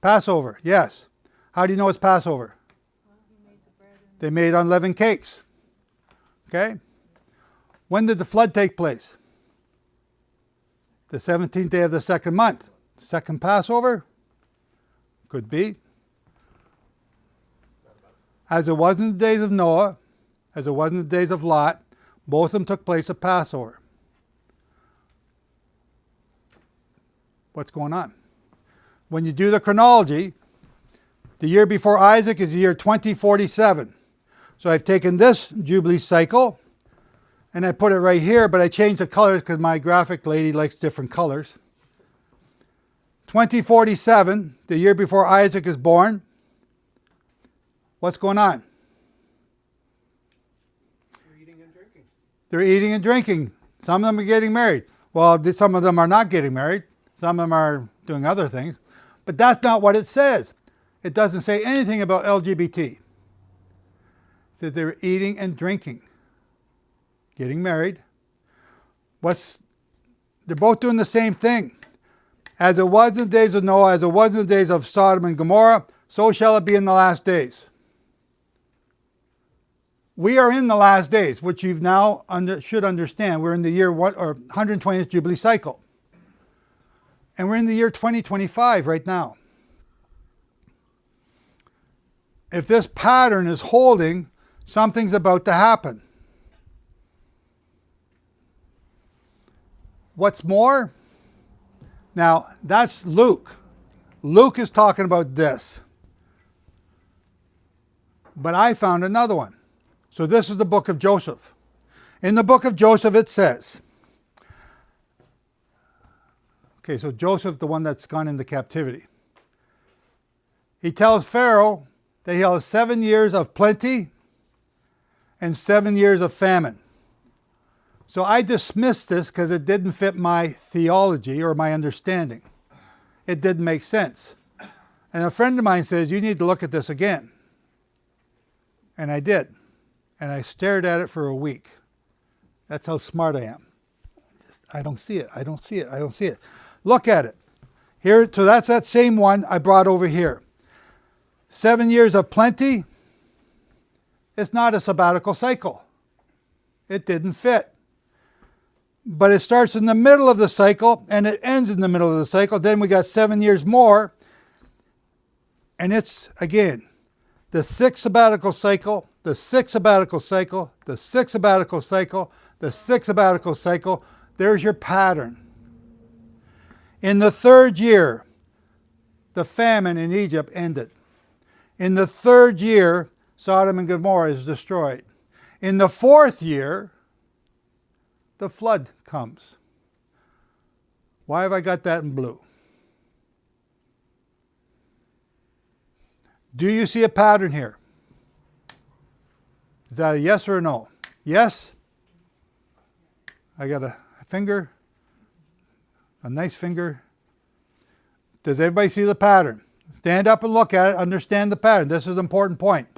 Passover. Yes. How do you know it's Passover? They made unleavened cakes. Okay? When did the flood take place? The 17th day of the second month. Second Passover? Could be. As it was in the days of Noah, as it was in the days of Lot, both of them took place at Passover. What's going on? When you do the chronology, the year before Isaac is the year 2047. So I've taken this Jubilee cycle and I put it right here, but I changed the colors because my graphic lady likes different colors. 2047, the year before Isaac is born. What's going on? They're eating and drinking. They're eating and drinking. Some of them are getting married. Well, some of them are not getting married. Some of them are doing other things. But that's not what it says. It doesn't say anything about LGBT. It says they were eating and drinking, getting married. They're both doing the same thing. As it was in the days of Noah, as it was in the days of Sodom and Gomorrah, so shall it be in the last days. We are in the last days, which you've now should understand. We're in the year 120th Jubilee Cycle. And we're in the year 2025 right now. If this pattern is holding, something's about to happen. What's more? Now, that's Luke. Luke is talking about this. But I found another one. So this is the book of Joseph. In the book of Joseph it says, okay, so Joseph, the one that's gone into captivity. He tells Pharaoh that he has 7 years of plenty and 7 years of famine. So I dismissed this because it didn't fit my theology or my understanding. It didn't make sense. And a friend of mine says, you need to look at this again. And I did. And I stared at it for a week. That's how smart I am. I don't see it. I don't see it. I don't see it. Look at it. Here, so that's that same one I brought over here. 7 years of plenty. It's not a sabbatical cycle. It didn't fit. But it starts in the middle of the cycle and it ends in the middle of the cycle. Then we got 7 years more. And it's, again, the 6th sabbatical cycle, the 6th sabbatical cycle, the 6th sabbatical cycle, the 6th sabbatical cycle. There's your pattern. In the 3rd year, the famine in Egypt ended. In the 3rd year, Sodom and Gomorrah is destroyed. In the 4th year, the flood comes. Why have I got that in blue? Do you see a pattern here? Is that a yes or a no? Yes? I got a finger, a nice finger. Does everybody see the pattern? Stand up and look at it, understand the pattern. This is an important point.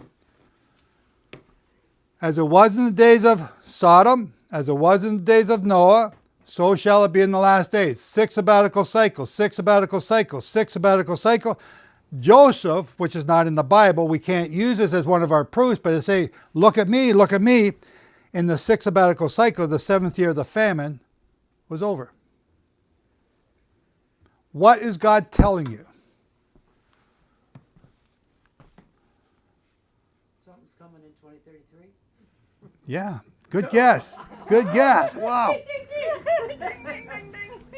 As it was in the days of Sodom, as it was in the days of Noah, so shall it be in the last days. 6 sabbatical cycles, 6 sabbatical cycles, 6 sabbatical cycle. Joseph, which is not in the Bible, we can't use this as one of our proofs, but to say, look at me, look at me. In the 6th sabbatical cycle, the 7th year of the famine was over. What is God telling you? Something's coming in 2033. Yeah, good guess. Good guess. Wow.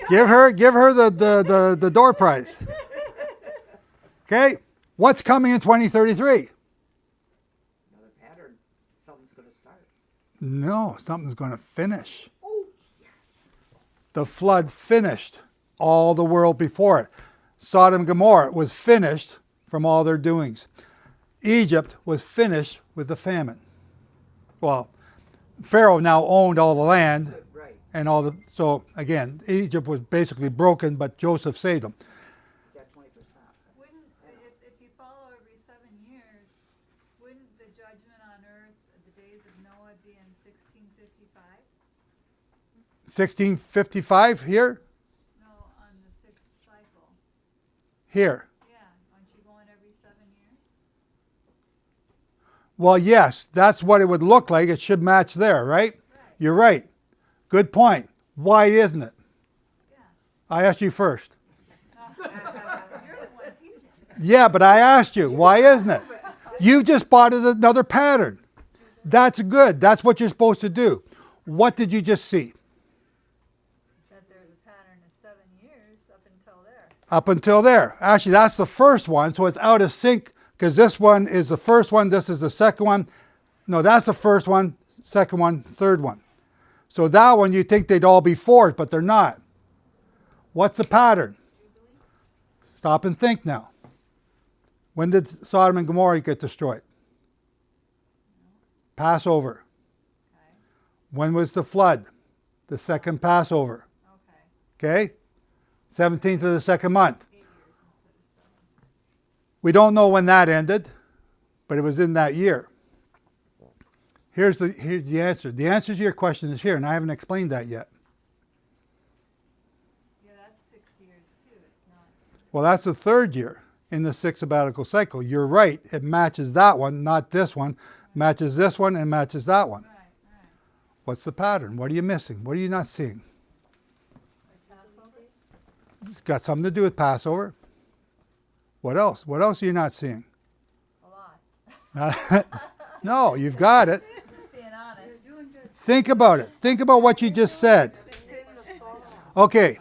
Give her the door prize. Okay, what's coming in 2033? Another pattern. Something's going to start. No, something's going to finish. The flood finished all the world before it. Sodom and Gomorrah was finished from all their doings. Egypt was finished with the famine. Well, Pharaoh now owned all the land, Right. and all the, so again, Egypt was basically broken, but Joseph saved them. Got 20%. Wouldn't, if you follow every 7 years, wouldn't the judgment on earth at the days of Noah be in 1655? 1655 here? No, on the 6th cycle. Here. Yeah, aren't you going every 7 years? Well, yes, that's what it would look like. It should match there, right? Right. You're right. Good point. Why isn't it? Yeah. I asked you first. You're the one teaching. Yeah, but I asked you, why isn't it? You just spotted another pattern. That's good. That's what you're supposed to do. What did you just see? That there's a pattern of 7 years up until there. Up until there. Actually, that's the first one, so it's out of sync because this one is the first one, this is the second one. No, that's the first one, second one, third one. So that one, you think they'd all be fours, but they're not. What's the pattern? Stop and think now. When did Sodom and Gomorrah get destroyed? Passover. Okay. When was the flood? The second Passover. Okay. Okay? 17th of the second month. We don't know when that ended, but it was in that year. Here's the answer. The answer to your question is here, and I haven't explained that yet. Yeah, that's 6 years too, it's not. Well, that's the third year in the 6th sabbatical cycle. You're right. It matches that one, not this one. Matches this one and matches that one. Right, right. What's the pattern? What are you missing? What are you not seeing? Like Passover? It's got something to do with Passover. What else? What else are you not seeing? A lot. No, you've got it. Just being honest. Think about it. Think about what you just said. It's in the fall. Okay.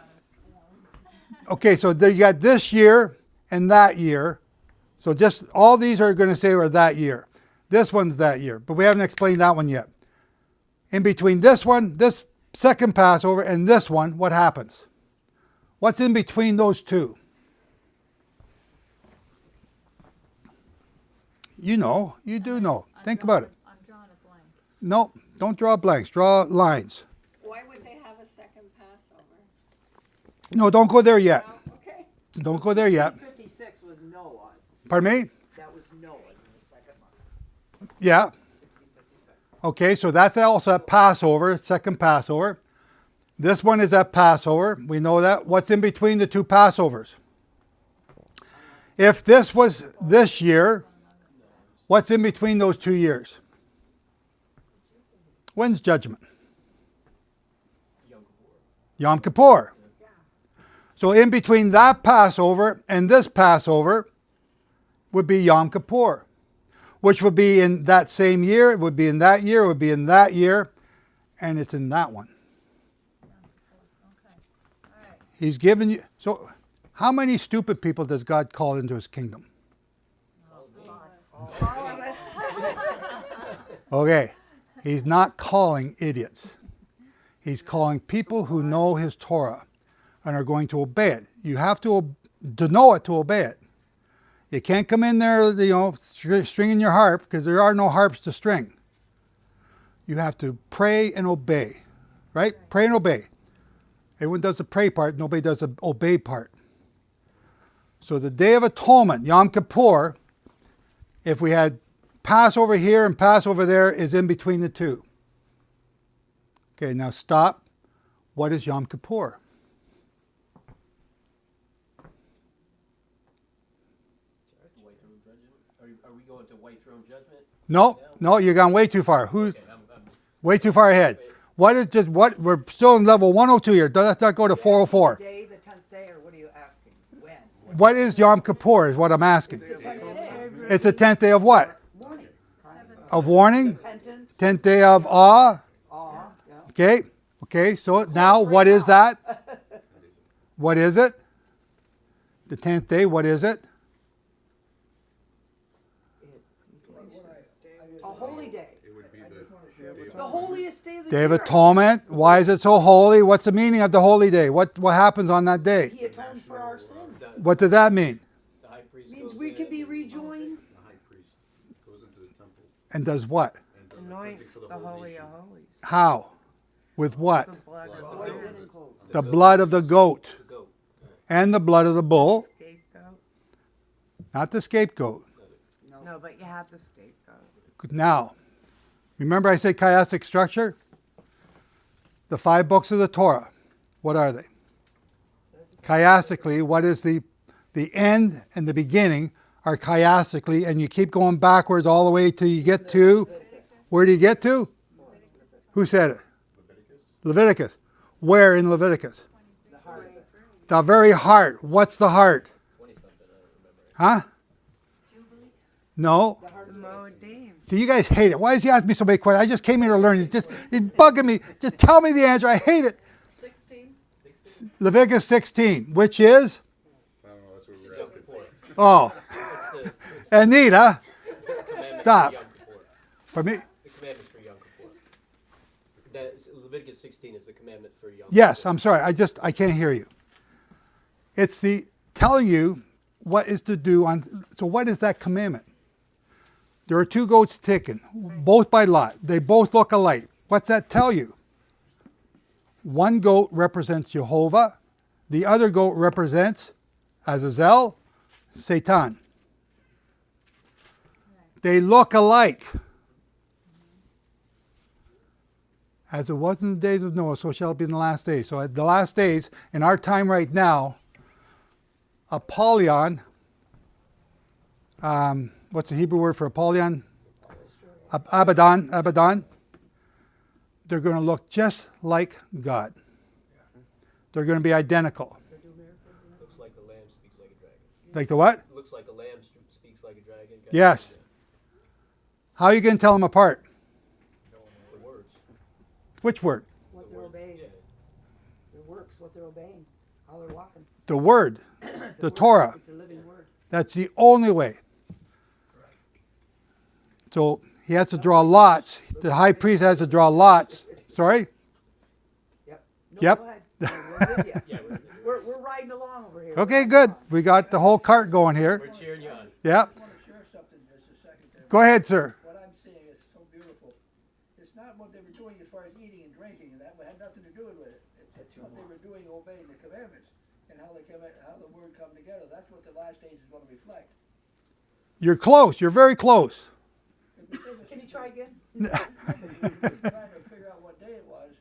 Okay, so you got this year and that year. So just all these are going to say are that year. This one's that year, but we haven't explained that one yet. In between this one, this second Passover, and this one, what happens? What's in between those two? You know, you do know. Think about it. I'm drawing a blank. No, don't draw blanks, draw lines. Why would they have a second Passover? No, don't go there yet. No? Okay. Don't go there yet. 56 was Noah's. Pardon me? That was Noah's in the second month. Yeah. 1656. Okay, so that's also at Passover, second Passover. This one is at Passover. We know that. What's in between the two Passovers? If this was this year, what's in between those 2 years? When's judgment? Yom Kippur. So in between that Passover and this Passover would be Yom Kippur, which would be in that same year, it would be in that year, it would be in that year, and it's in that one. Okay, all right. He's given you, so how many stupid people does God call into his kingdom? All of us. Okay, he's not calling idiots. He's calling people who know his Torah and are going to obey it. You have to know it to obey it. You can't come in there, stringing your harp, because there are no harps to string. You have to pray and obey, right? Pray and obey. Everyone does the pray part, nobody does the obey part. So the Day of Atonement, Yom Kippur, if we had Passover here and Passover there, is in between the two. Okay, now stop. What is Yom Kippur? White throne judgment? Are we going to white throne judgment? No, you're gone way too far. Okay, I'm Way too far ahead. We're still in level 102 here. Let's not go to 404. Day, the 10th day, or what are you asking? When? What is Yom Kippur is what I'm asking. It's the 10th day of what? Morning. Of warning? Repentance. 10th day of awe? Awe. Yeah. Okay, so now what is that? What is it? The 10th day, what is it? A holy day. It would be The holiest day of the Day year. of Atonement. Why is it so holy? What's the meaning of the holy day? What happens on that day? He atoned for our sins. What does that mean? the high priest Means goes we in can be and- rejoined. the high priest goes into the temple And does what? and does Anoints for the whole Holy nation. of Holies. How? With what? The blood of the White lamb. linen clothes. The blood of the goat The goat. and the blood of the bull, Scapegoat. not the scapegoat. No, but you have the scapegoat. Now, remember I said chiastic structure? The 5 books of the Torah, what are they? Chiastically, what is the end and the beginning are chiastically, and you keep going backwards all the way till you get to, where do you get to? Who said it? Leviticus. Where in Leviticus? The very heart. What's the heart? Huh? No. The Moedim. See, you guys hate it. Why does he ask me so many questions? I just came here to learn. It's bugging me. Just tell me the answer. I hate it. 16. Leviticus 16, which is? I don't know, that's what we were asking for. Oh, It's the Anita, commandment Stop. for Yom Kippur. pardon me? The commandments for Yom Kippur. Leviticus 16 is the commandment for Yom Yes, Kippur. I'm sorry. I can't hear you. It's the telling you what is to do on. So what is that commandment? There are 2 goats taken, both by lot. They both look alike. What's that tell you? One goat represents Jehovah The other goat represents Azazel, Satan. They look alike. As it was in the days of Noah, so shall it be in the last days. So at the last days, in our time right now, Apollyon, what's the Hebrew word for Apollyon? Abaddon. They're going to look just like God. They're going to be identical. Looks like a lamb speaks like a dragon. Like the what? Looks like a lamb speaks like a dragon. Yes. How are you going to tell them apart? The words. Which word? What they're obeying. Their works, what they're obeying, how they're walking. The word. The word, Torah. It's a living word. That's the only way. So he has to draw lots. The high priest has to draw lots. Sorry? Yep. No, Yep. Go ahead. No, we're with you. Yeah, We're riding along over here. Okay, good. We got the whole cart going here. we're cheering you on. Yeah. I want to share something just a second there. Go ahead, sir. What I'm seeing is so beautiful. It's not what they were doing as far as eating and drinking, and that had nothing to do with it. It's what they were doing, obeying the commandments, and how the word come together. That's what the last days is going to reflect. You're close. You're very close. Can you try again? Trying to figure out what day it was.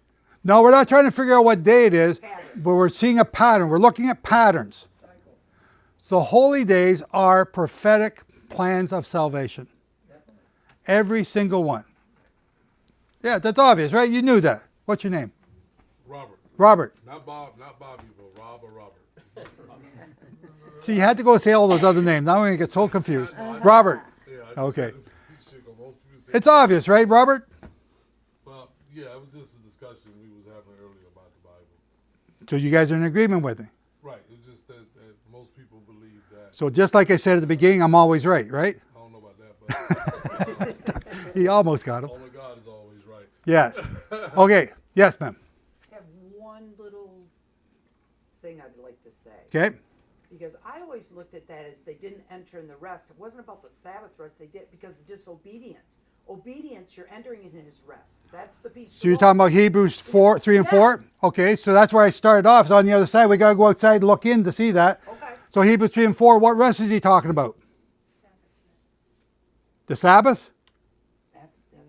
No, we're not trying to figure out what day it is, Pattern. but we're seeing a pattern. We're looking at patterns. Cycle. The holy days are prophetic plans of salvation. Every single one. Yeah, that's obvious, right? You knew that. What's your name? Robert. Robert. Not Bob, not Bobby, but Rob or Robert. See, you had to go say all those other names. Now I'm going to get so confused. Robert. Yeah. Okay. Most people say It's obvious, right, Robert? Well, yeah, it was just a discussion we was having earlier about the Bible. So you guys are in agreement with me. Right. It's just that most people believe that. So just like I said at the beginning, I'm always right, right? I don't know about that, but He almost got him. only God is always right. Yes. Okay. Yes, ma'am. I have one little thing I'd like to say. Okay. Because I always looked at that as they didn't enter in the rest. It wasn't about the Sabbath rest. They did because of disobedience. Obedience, you're entering in his rest. That's the piece. So you're talking about Hebrews 3 and 4? Yes. Okay, so that's where I started off. So on the other side, we got to go outside and look in to see that. Okay. So Hebrews 3 and 4, what rest is he talking about? The Sabbath? That's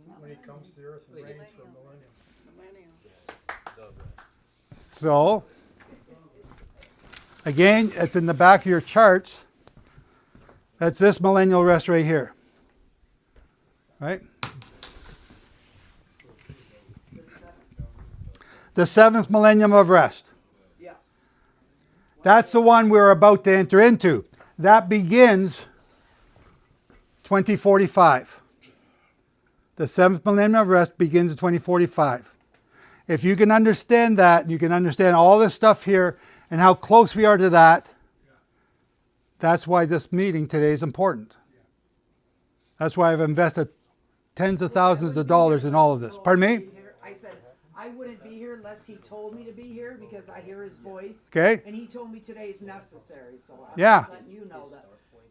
not When he comes to the earth and reigns for a millennium. So, again, it's in the back of your charts. That's this millennial rest right here. Right? The seventh millennium of rest. Yeah. That's the one we're about to enter into. That begins 2045. The seventh millennium of rest begins in 2045. If you can understand that, you can understand all this stuff here and how close we are to that, that's why this meeting today is important. That's why I've invested tens of thousands of dollars in all of this. Pardon me? I said I wouldn't be here unless he told me to be here because I hear his voice. Okay. And he told me today is necessary, so I'm Yeah. just letting you know that.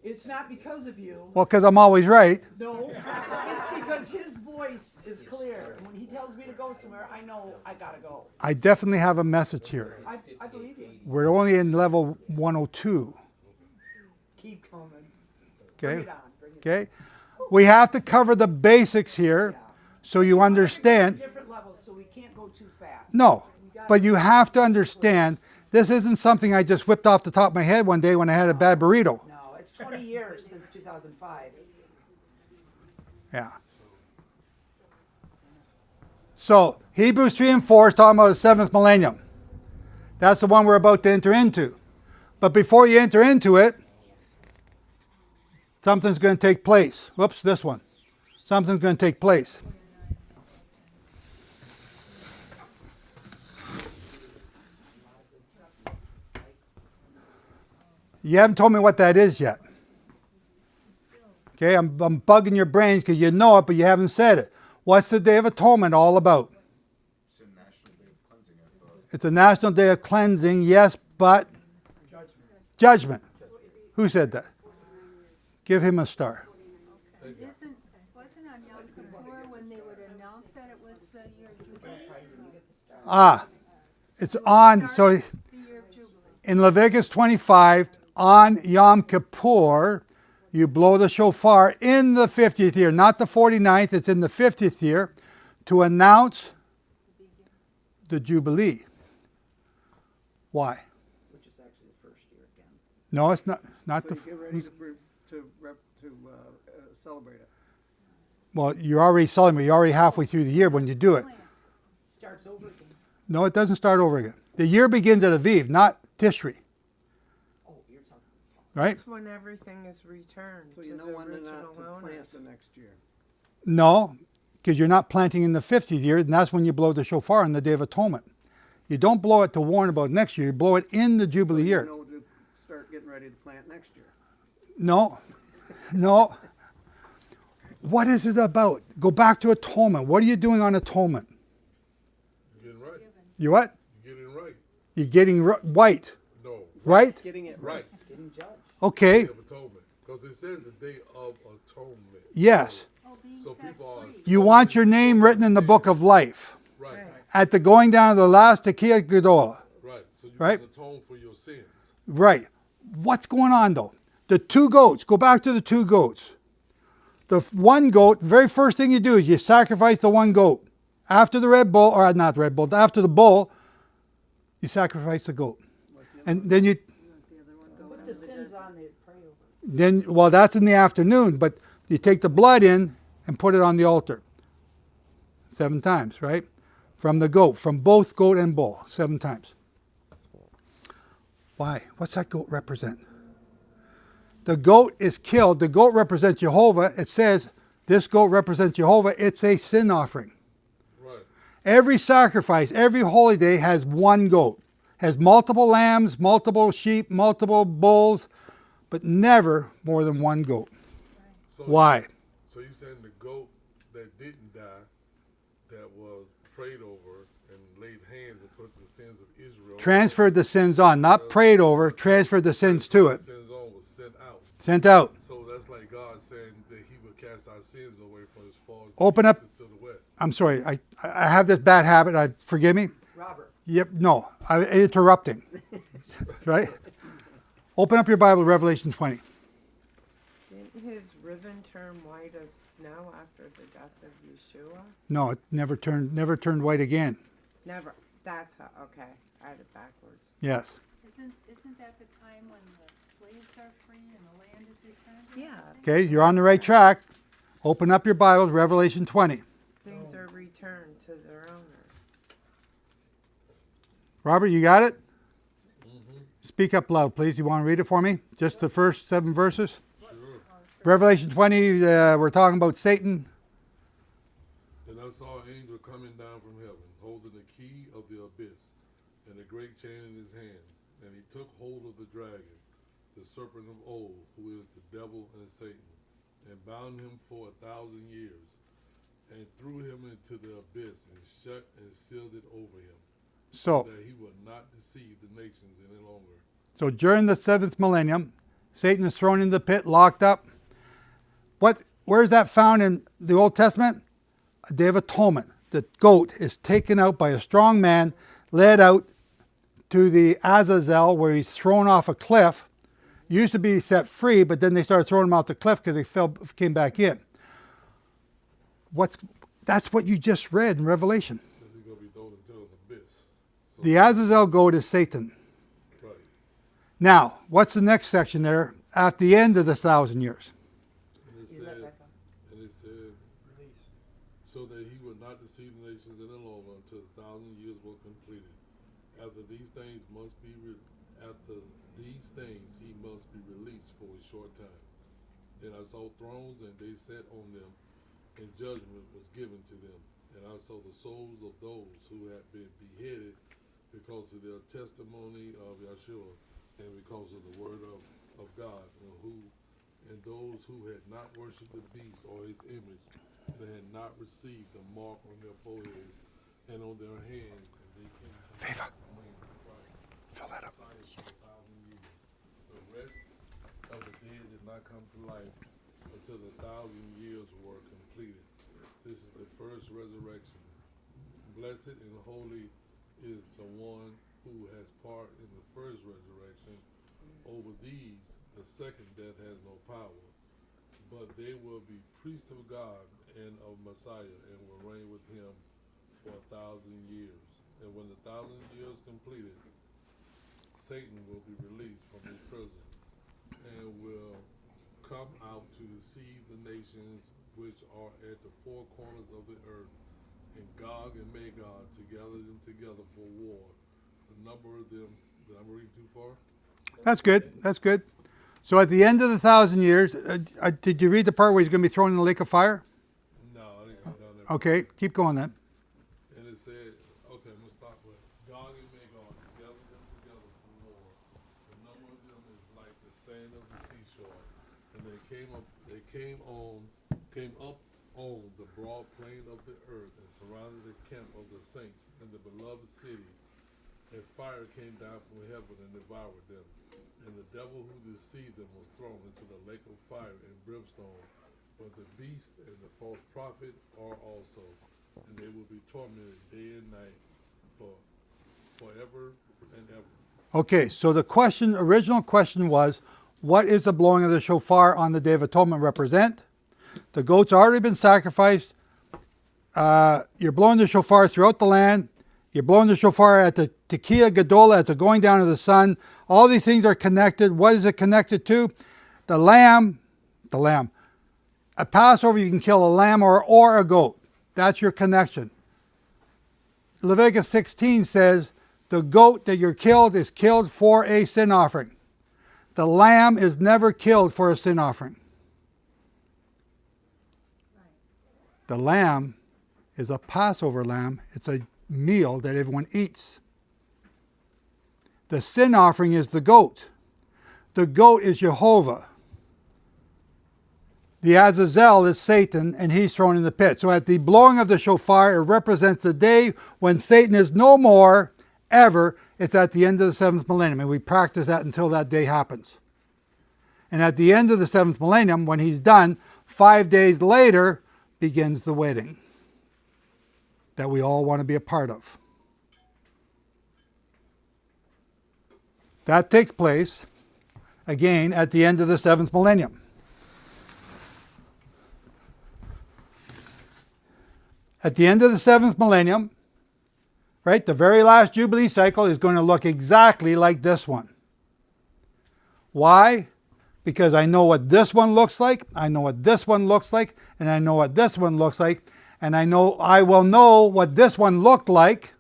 It's not because of you. Well, because I'm always right. No, it's because his voice is clear. And when he tells me to go somewhere, I know I gotta go. I definitely have a message here. I believe you. We're only in level 102. Keep coming. Okay. Bring it on. Bring it Okay. We have to cover the basics here so you on. understand. Different levels, so we can't go too fast. No, We gotta but you have to understand this isn't something I just whipped off the top of my head one day when I had a bad burrito. No, it's 20 years since 2005. Yeah. So Hebrews 3 and 4 is talking about the seventh millennium. That's the one we're about to enter into. But before you enter into it, something's going to take place. Whoops, this one. Something's going to take place. You haven't told me what that is yet. Okay, I'm bugging your brains because you know it, but you haven't said it. What's the Day of Atonement all about? It's a national day of cleansing, I thought. It's a national day of cleansing, yes, but judgment. Who said that? Give him a star. Wasn't on Yom Kippur when they would announce that it was the year of Jubilee? Ah, it's on, so The year of Jubilee. In Leviticus 25, on Yom Kippur, you blow the shofar in the 50th year, not the 49th, it's in the 50th year, to announce the Jubilee. Why? Which is actually the first year again. No, it's not So the. you get ready to celebrate it. Well, you're already celebrating. You're already halfway through the year when you do it. Starts over again. No, it doesn't start over again. The year begins at Aviv, not Tishri, Oh, you're talking. right? That's when everything is returned So to you know the when original not to plant owners. the next year. No, because you're not planting in the 50th year, and that's when you blow the shofar on the Day of Atonement. You don't blow it to warn about next year. You blow it in the Jubilee So year. you know to start getting ready to plant next year. No, no. What is it about? Go back to atonement. What are you doing on atonement? You're getting right. You what? You're getting right. You're getting white, No. right? Getting it right. Right. It's getting judged. Okay, Day of Atonement. Because it says the Day of Atonement. yes. Oh, being So set people are. free. You want your name written in the book of life. Right. At the going down of the last Tekiah Gedolah. Right. So you Right. can atone for your sins. Right. What's going on though? The two goats, go back to the two goats. The one goat, the very first thing you do is you sacrifice the one goat. After the red bull, or not the red bull, after the bull, you sacrifice the goat. And then you, Put the sins on there, pray over it. then, well, that's in the afternoon, but you take the blood in and put it on the altar. 7 times, right? From the goat, from both goat and bull, 7 times. Why? What's that goat represent? The goat is killed. The goat represents Jehovah. It says this goat represents Jehovah. It's a sin offering. Right. Every sacrifice, every holy day has one goat. Has multiple lambs, multiple sheep, multiple bulls, but never more than one goat. So Why? So you saying the goat that didn't die, that was prayed over and laid hands and put the sins of Israel. Transferred the sins on, not prayed over, transferred the sins to it. Sins on was sent out. Sent out. So that's like God saying that He would cast our sins away from as far as Open the up- east is to the west. I'm sorry, I have this bad habit. Forgive me. Robert. Yep, no, I'm interrupting. Right? Open up your Bible, Revelation 20. Didn't his ribbon turn white as snow after the death of Yeshua? No, it never turned white again. Never. That's how, okay. I had it backwards. Yes. Isn't that the time when the slaves are free and the land is returned? Yeah. Okay, you're on the right track. Open up your Bible, Revelation 20. Things are returned to their owners. Robert, you got it? Speak up loud, please. You want to read it for me? Just the first 7 verses? Revelation 20, we're talking about Satan. And I saw an angel coming down from heaven, holding the key of the abyss and a great chain in his hand. And he took hold of the dragon, the serpent of old, who is the devil and Satan, and bound him for 1,000 years, and threw him into the abyss, and shut and sealed it over him, So that he would not deceive the nations any longer. So during the 7th millennium, Satan is thrown into the pit, locked up. Where is that found in the Old Testament? A Day of Atonement. The goat is taken out by a strong man, led out to the Azazel, where he's thrown off a cliff. Used to be set free, but then they started throwing him off the cliff because he came back in. That's what you just read in Revelation. That he's going to be thrown into an abyss. So, The Azazel goat is Satan. right. Now, what's the next section there at the end of the 1,000 years? And it Is that said, back on? and it said, so that he would not deceive the nations any longer until 1,000 years were completed. After these things he must be released for a short time. Then I saw thrones, and they sat on them, and judgment was given to them. And I saw the souls of those who had been beheaded because of their testimony of Yeshua, and because of the word of God, and those who had not worshipped the beast or his image, and had not received the mark on their foreheads and on their hands, and they came to Favor. the land of Christ. Fill that up. For 1,000 years. The rest of the dead did not come to life until the 1,000 years were completed. This is the first resurrection. Blessed and holy is the one who has part in the first resurrection. Over these, the second death has no power, but they will be priests of God and of Messiah, and will reign with him for 1,000 years. And when the 1,000 years completed, Satan will be released from his prison and will come out to deceive the nations which are at the four corners of the earth, and Gog and Magog to gather them together for war. The number of them, did I read too far? That's good. That's good. So at the end of the 1,000 years, did you read the part where he's going to be thrown in the lake of fire? No, I didn't go down there. Okay, keep going then. And it said, okay, I'm going to stop with Gog and Magog to gather them together for war. The number of them is like the sand of the seashore. And they came up on the broad plain of the earth and surrounded the camp of the saints in the beloved city. And fire came down from heaven and devoured them. And the devil who deceived them was thrown into the lake of fire and brimstone. But the beast and the false prophet are also, and they will be tormented day and night forever and ever. Okay, so the original question was, what is the blowing of the shofar on the Day of Atonement represent? The goat's already been sacrificed. You're blowing the shofar throughout the land. You're blowing the shofar at the Tekiah Gedolah, at the going down of the sun. All these things are connected. What is it connected to? The lamb. At Passover, you can kill a lamb or a goat. That's your connection. Leviticus 16 says, the goat that you're killed is killed for a sin offering. The lamb is never killed for a sin offering. The lamb is a Passover lamb. It's a meal that everyone eats. The sin offering is the goat. The goat is Jehovah. The Azazel is Satan, and he's thrown in the pit. So at the blowing of the shofar, it represents the day when Satan is no more, ever. It's at the end of the 7th millennium, and we practice that until that day happens. And at the end of the 7th millennium, when he's done, 5 days later begins the wedding that we all want to be a part of. That takes place, again, at the end of the 7th millennium. At the end of the 7th millennium, right, the very last Jubilee cycle is going to look exactly like this one. Why? Because I know what this one looks like, I know what this one looks like, and I know what this one looks like, and I will know what this one looked like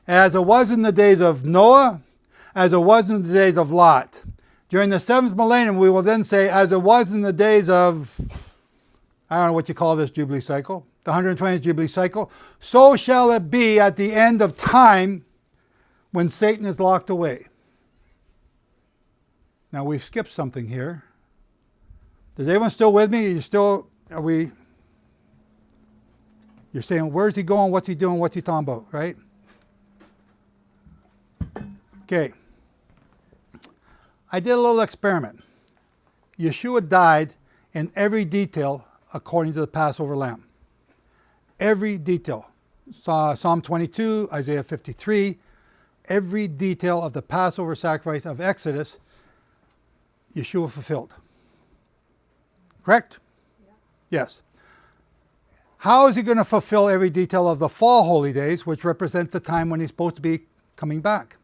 as it was in the days of Noah, as it was in the days of Lot. During the 7th millennium, we will then say, as it was in the days of, I don't know what you call this Jubilee cycle, the 120th Jubilee cycle, so shall it be at the end of time when Satan is locked away. Now we've skipped something here. Is everyone still with me? You're saying, where's he going? What's he doing? What's he talking about, right? Okay. I did a little experiment. Yeshua died in every detail according to the Passover lamb. Every detail. Psalm 22, Isaiah 53, every detail of the Passover sacrifice of Exodus, Yeshua fulfilled. Correct? Yeah. Yes. How is he going to fulfill every detail of the fall holy days, which represent the time when he's supposed to be coming back?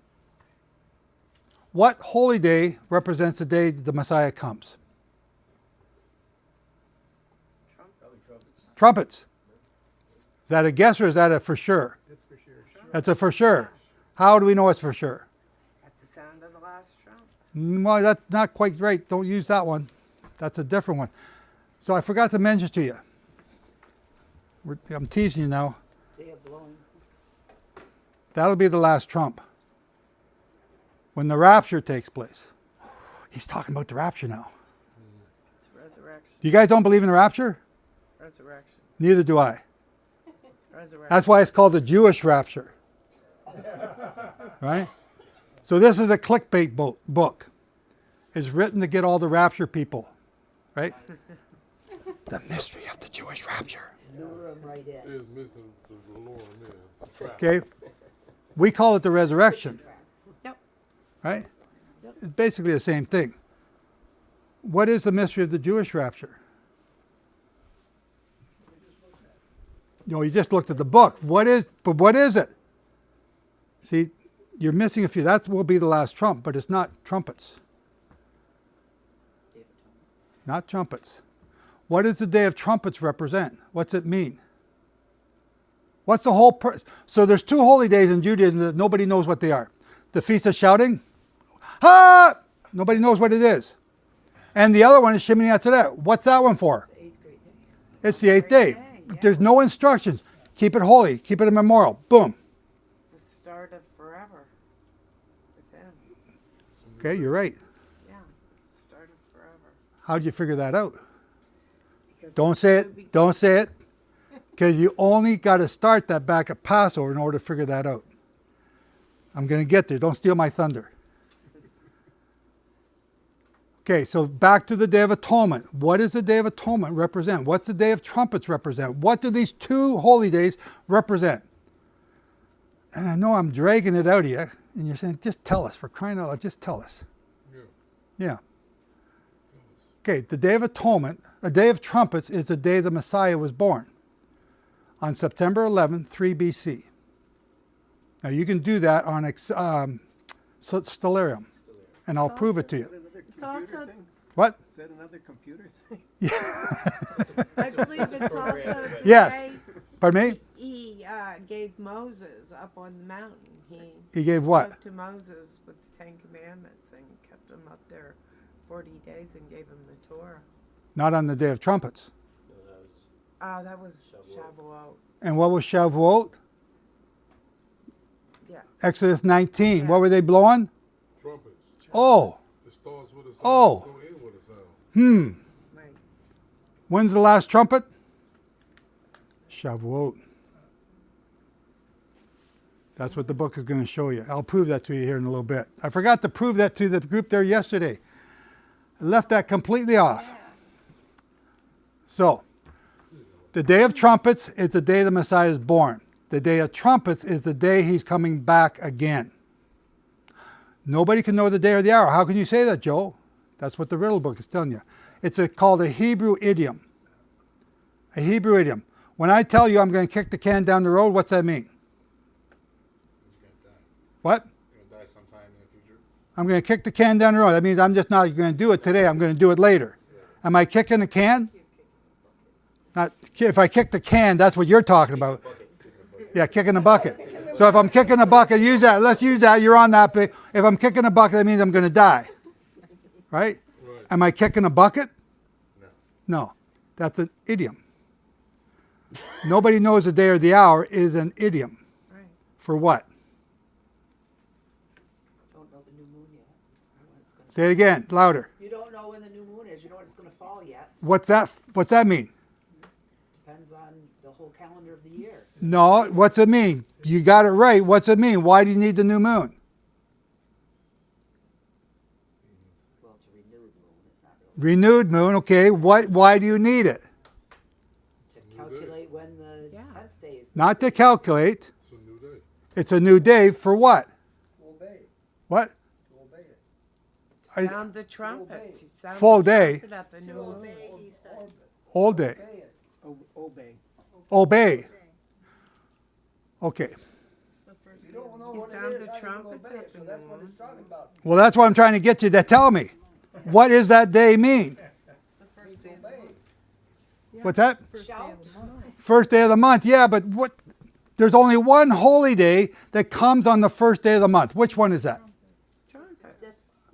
What holy day represents the day the Messiah comes? Trumpets. Is that a guess or is that a for sure? It's for sure. That's a for sure. How do we know it's for sure? At the sound of the last trump. Well, that's not quite right. Don't use that one. That's a different one. So I forgot to mention to you. I'm teasing you now. Day of blowing. That'll be the last trump. When the rapture takes place. He's talking about the rapture now. It's resurrection. You guys don't believe in the rapture? Resurrection. Neither do I. Resurrection. That's why it's called the Jewish rapture. Right? So this is a clickbait book. It's written to get all the rapture people. Right? The mystery of the Jewish rapture. Lure 'em right in. It's missing the Lord, man. It's a trap. Okay? We call it the resurrection. Yep. Right? It's basically the same thing. What is the mystery of the Jewish rapture? You just looked at the book. What is it? See, you're missing a few. That will be the last trump, but it's not trumpets. Not trumpets. What does the Day of Trumpets represent? What's it mean? What's the whole so there's 2 holy days in Judaism that nobody knows what they are. The Feast of Shouting. Ah! Nobody knows what it is. And the other one is Shemini Atzeret. What's that one for? The 8th great day. It's the 8th day. Yeah. There's no instructions. Keep it holy. Keep it a memorial. Boom. It's the start of forever with them. Okay, you're right. Yeah, it's the start of forever. How'd you figure that out? Because Don't say it. Don't say it. Because you only got to start that back at Passover in order to figure that out. I'm going to get there. Don't steal my thunder. Okay, so back to the Day of Atonement. What does the Day of Atonement represent? What's the Day of Trumpets represent? What do these 2 holy days represent? And I know I'm dragging it out of you, and you're saying, just tell us, for crying out loud, just tell us. Yeah. Okay, the Day of Atonement, a Day of Trumpets, is the day the Messiah was born. On September 11, 3 BC. Now you can do that on Stellarium, and I'll prove it to you. It's also, What? Is that another computer thing? I believe it's also the Yes. day Pardon me? he gave Moses up on the mountain. He gave what? Spoke to Moses with the 10 Commandments and kept him up there 40 days and gave him the Torah. Not on the Day of Trumpets. That was Shavuot. And what was Shavuot? Yeah. Exodus 19. Yeah. What were they blowing? Trumpets. Oh. It starts with a sound. Oh. It's gonna end with a sound. Right. When's the last trumpet? Shavuot. That's what the book is going to show you. I'll prove that to you here in a little bit. I forgot to prove that to the group there yesterday. I left that completely off. So, the Day of Trumpets is the day the Messiah is born. The Day of Trumpets is the day he's coming back again. Nobody can know the day or the hour. How can you say that, Joe? That's what the riddle book is telling you. It's called a Hebrew idiom. A Hebrew idiom. When I tell you I'm going to kick the can down the road, what's that mean? You're gonna die. What? You're gonna die sometime in the future. I'm going to kick the can down the road. That means I'm just not going to do it today. I'm going to do it later. Am I kicking the can? Not, if I kick the can, that's what you're talking about. Yeah, kicking a bucket. So if I'm kicking a bucket, use that. Let's use that. You're on that big. If I'm kicking a bucket, that means I'm going to die. Right? Am I kicking a bucket? No. That's an idiom. Nobody knows the day or the hour is an idiom. Right. For what? Don't know the new moon yet. I don't know when it's gonna- Say it again, louder. You don't know when the new moon is. You know when it's going to fall yet. What's that mean? Depends on the whole calendar of the year. No, what's it mean? You got it right. What's it mean? Why do you need the new moon? Well, it's a renewed moon. It's not really Renewed moon, okay. Why do you need it? to calculate when the 10th day is. Not to calculate. It's a new day. It's a new day for what? Obey it, What? obey it. I- Sound the trumpets. He sounded Full the day. trumpet at the new To moon. obey, he said. Old day. Obey it. Obey. Obey. Okay. You don't know He what it sounded is, how you trumpets obey it, at so the that's what moon. it's talking about. Well, that's what I'm trying to get you to tell me. What does that day mean? Obey. What's that? Shout. First day of the month. Yeah, but what? There's only one holy day that comes on the first day of the month. Which one is that? Trumpets. 'Cause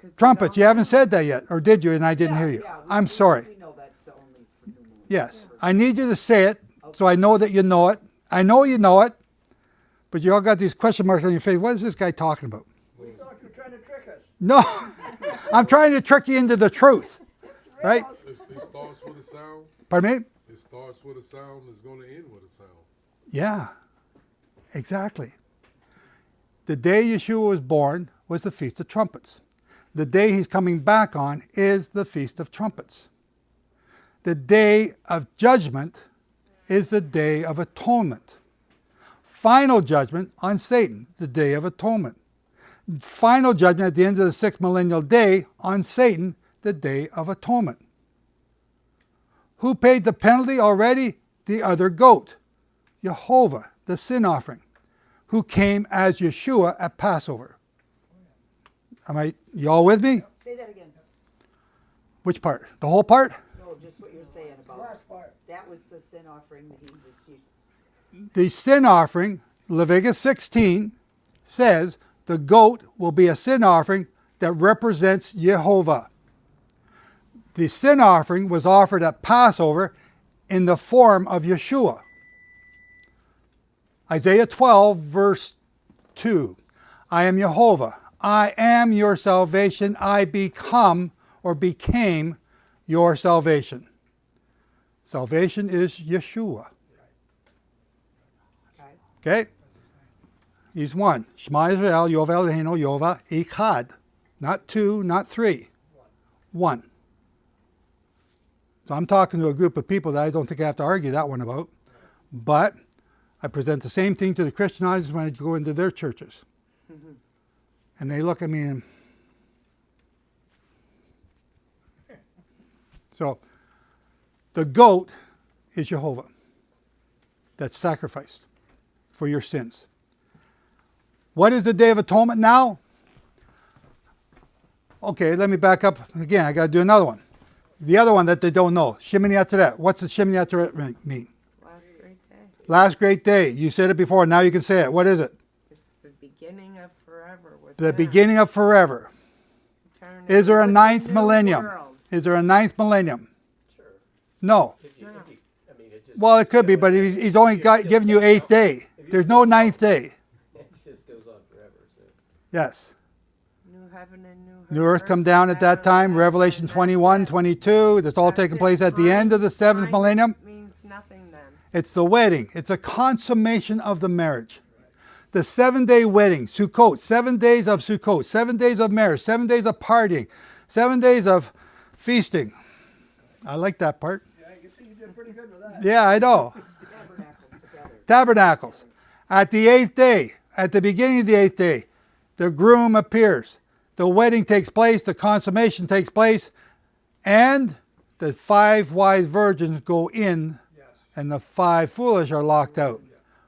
they Trumpets. don't You haven't said that yet, or did you? And I didn't hear you. I'm sorry. We know that's the only for new moon. Yes, I need you to say it so I know that you know it. I know you know it, but you all got these question marks on your face. What is this guy talking about? We thought you were trying to trick us. No, I'm trying to trick you into the truth, right? It starts with a sound. Pardon me? It starts with a sound. It's going to end with a sound. Yeah, exactly. The day Yeshua was born was the Feast of Trumpets. The day he's coming back on is the Feast of Trumpets. The day of judgment is the Day of Atonement. final judgment on Satan, the Day of Atonement. Final judgment at the end of the 6th millennial day on Satan, the Day of Atonement. Who paid the penalty already? The other goat, Jehovah, the sin offering, who came as Yeshua at Passover. You all with me? Say that again. Which part? The whole part? No, just what you're saying about. Last part. That was the sin offering that he was. The sin offering, Leviticus 16, says the goat will be a sin offering that represents Jehovah. The sin offering was offered at Passover in the form of Yeshua. Isaiah 12, verse 2. I am Jehovah. I am your salvation. I become or became your salvation. Salvation is Yeshua. Okay? He's one. Shema Israel, Yovel Eloheinu, Yova, Echad. Not two, not three. One. So I'm talking to a group of people that I don't think I have to argue that one about. But I present the same thing to the Christianizers when I go into their churches. And they look at me and... So, the goat is Jehovah. That's sacrificed for your sins. What is the Day of Atonement now? Okay, let me back up again. I got to do another one. The other one that they don't know, Shemini Atzeret. What's the Shemini Atzeret mean? Last great day. Last great day. You said it before. Now you can say it. What is it? It's the beginning of forever. With The them. beginning of forever. Eternity. Is there a With the ninth new millennium? world. Is there a ninth millennium? Sure. No. If you, I mean, it just. Well, it could be, but he's only given you 8th day. There's no 9th day. It just goes on forever, so. Yes. New heaven and New earth come down at that time. Revelation 21, 22. That's all taking place at the end of the 7th millennium. Means nothing then. It's the wedding. It's a consummation of the marriage. The 7-day wedding, Sukkot, 7 days of Sukkot, 7 days of marriage, 7 days of partying, 7 days of feasting. I like that part. Yeah, I can see you did pretty good with that. Yeah, I know. Tabernacles. At the 8th day, at the beginning of the 8th day, the groom appears. The wedding takes place, the consummation takes place, and the 5 wise virgins go in, and the 5 foolish are locked out,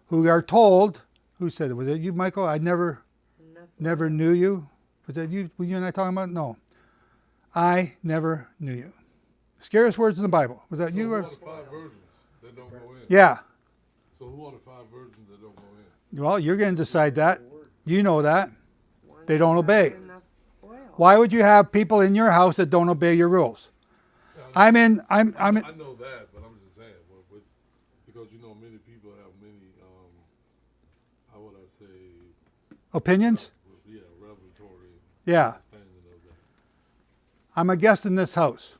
who are told, who said it? Was it you, Michael? I never knew you. Was that you? Were you and I talking about? No. I never knew you. Scariest words in the Bible. Was that So you? who Or? are the 5 virgins that don't go in? Yeah. So who are the 5 virgins that don't go in? Well, you're going to decide that. You know that. They don't Not obey. enough oil. Why would you have people in your house that don't obey your rules? I I'm in. know that, but I'm just saying, because you know many people have many, how would I say? Opinions? Yeah, revelatory. Yeah. Understanding of that. I'm a guest in this house.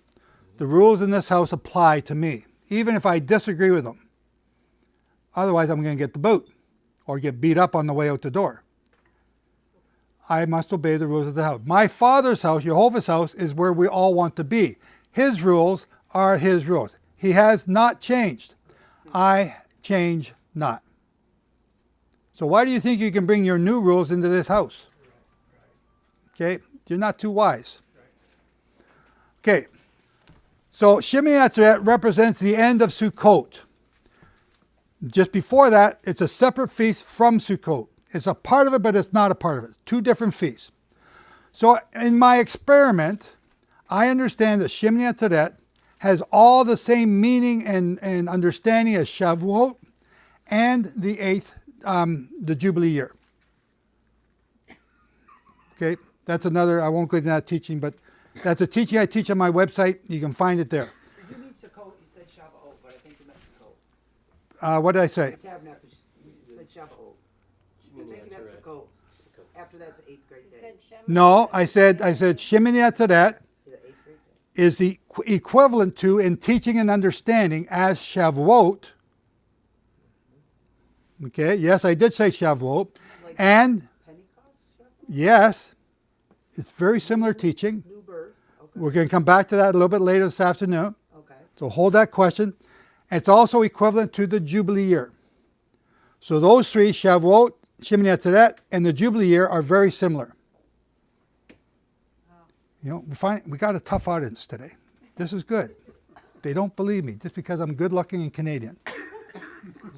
The rules in this house apply to me, even if I disagree with them. Otherwise, I'm going to get the boot or get beat up on the way out the door. I must obey the rules of the house. My Father's house, Jehovah's house, is where we all want to be. His rules are his rules. He has not changed. I change not. So why do you think you can bring your new rules into this house? Okay, you're not too wise. Okay, so Shemini Atzeret represents the end of Sukkot. Just before that, it's a separate feast from Sukkot. It's a part of it, but it's not a part of it. 2 different feasts. So in my experiment, I understand that Shemini Atzeret has all the same meaning and understanding as Shavuot and the 8th, the Jubilee year. Okay, that's another, I won't go into that teaching, but that's a teaching I teach on my website. You can find it there. You mean Sukkot, you said Shavuot, but I think you meant Sukkot. What did I say? Tabernacle, you said Shavuot. I'm thinking that's Sukkot. After that's the 8th grade day. No, I said Shemini Atzeret The 8th grade day. is the equivalent to in teaching and understanding as Shavuot. Okay, yes, I did say Shavuot. Like And Pentecost, Shavuot? yes, it's very similar teaching. New birth. Okay. We're going to come back to that a little bit later this afternoon. Okay. So hold that question. It's also equivalent to the Jubilee year. So those three, Shavuot, Shemini Atzeret, and the Jubilee year, are very similar. You know, we got a tough audience today. This is good. They don't believe me just because I'm good looking and Canadian.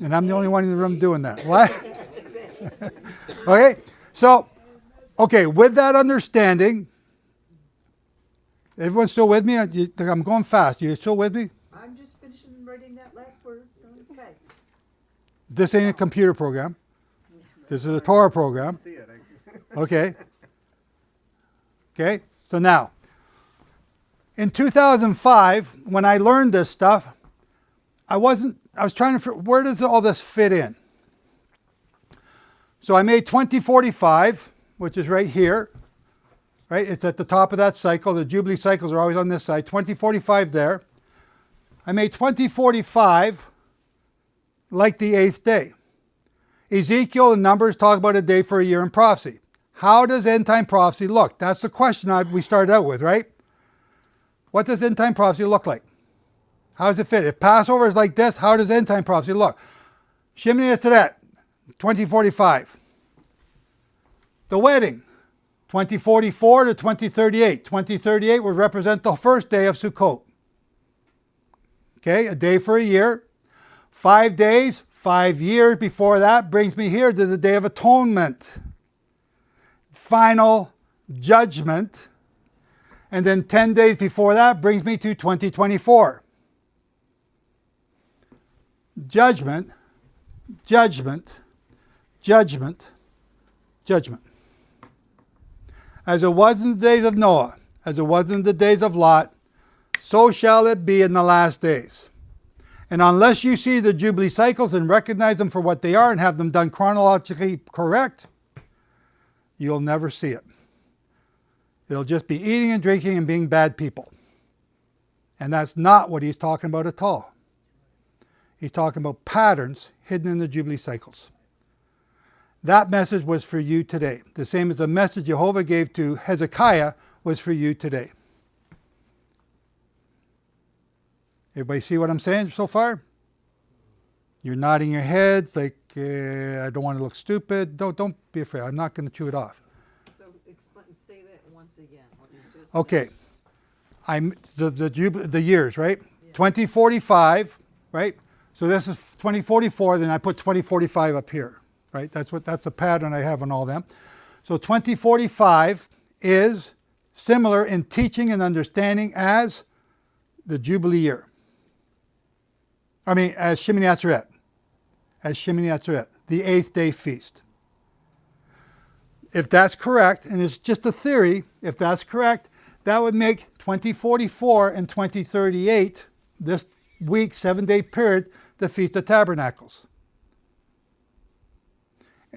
And I'm the only one in the room doing that. What? Okay, so, with that understanding, everyone's still with me? I'm going fast. You still with me? I'm just finishing writing that last word. Okay. This ain't a computer program. This is a Torah program. See it. Okay. Okay, so now, in 2005, when I learned this stuff, I was trying to figure, where does all this fit in? So I made 2045, which is right here, right? It's at the top of that cycle. The Jubilee cycles are always on this side. 2045 there. I made 2045 like the 8th day. Ezekiel and Numbers talk about a day for a year in prophecy. How does end time prophecy look? That's the question we started out with, right? What does end time prophecy look like? How does it fit? If Passover is like this, how does end time prophecy look? Shemini Atzeret, 2045. The wedding, 2044 to 2038. 2038 would represent the first day of Sukkot. Okay, a day for a year. 5 days, 5 years before that brings me here to the Day of Atonement. Final judgment. And then 10 days before that brings me to 2024. Judgment, judgment, judgment, judgment. As it was in the days of Noah, as it was in the days of Lot, so shall it be in the last days. And unless you see the Jubilee cycles and recognize them for what they are and have them done chronologically correct, you'll never see it. They'll just be eating and drinking and being bad people. And that's not what he's talking about at all. He's talking about patterns hidden in the Jubilee cycles. That message was for you today. The same as the message Jehovah gave to Hezekiah was for you today. Everybody see what I'm saying so far? You're nodding your heads like, I don't want to look stupid. Don't be afraid. I'm not going to chew it off. So say that once again. What you just Okay. I'm the years, right? Yeah. 2045, right? So this is 2044, then I put 2045 up here, right? That's the pattern I have on all them. So 2045 is similar in teaching and understanding as the Jubilee year. As Shemini Atzeret. As Shemini Atzeret, the 8th day feast. If that's correct, and it's just a theory, if that's correct, that would make 2044 and 2038, this week, 7-day period, the Feast of Tabernacles.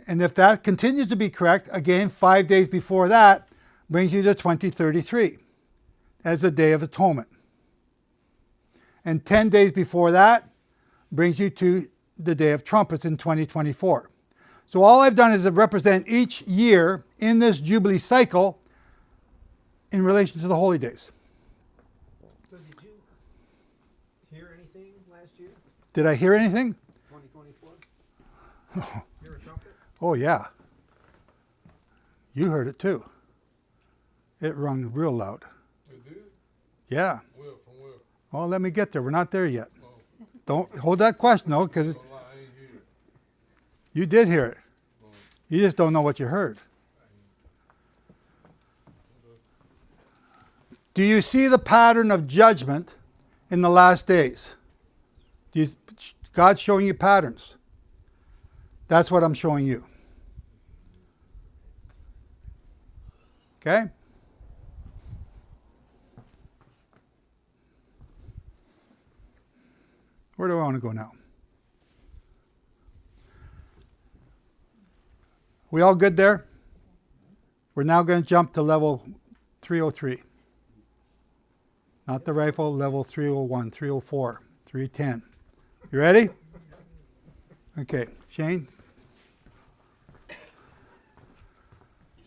And if that continues to be correct, again, 5 days before that brings you to 2033 as the Day of Atonement. And 10 days before that brings you to the Day of Trumpets in 2024. So all I've done is represent each year in this Jubilee cycle in relation to the holy days. So did you hear anything last year? Did I hear anything? 2024? Hear a trumpet? Oh yeah. You heard it too. It rung real loud. It did? Yeah. Where? From where? Well, let me get there. We're not there yet. Don't hold that question though, because you did hear it. You just don't know what you heard. Do you see the pattern of judgment in the last days? God's showing you patterns. That's what I'm showing you. Okay? Where do I want to go now? We all good there? We're now going to jump to level 303. Not the rifle, level 301, 304, 310. You ready? Okay, Shane?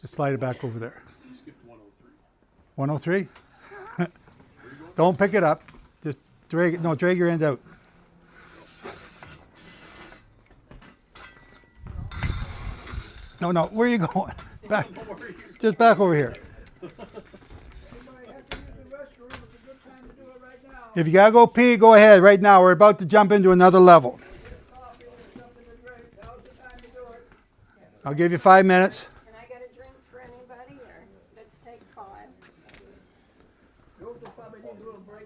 Just slide it back over there. 103? Don't pick it up. Just drag your end out. No, where are you going? Back, just back over here. Anybody have to use the restroom, it's a good time to do it right now. If you gotta go pee, go ahead. Right now, we're about to jump into another level. Coffee or something to drink, now's the time to do it. I'll give you 5 minutes. Can I get a drink for anybody, or let's take 5? Joseph probably needs a little break.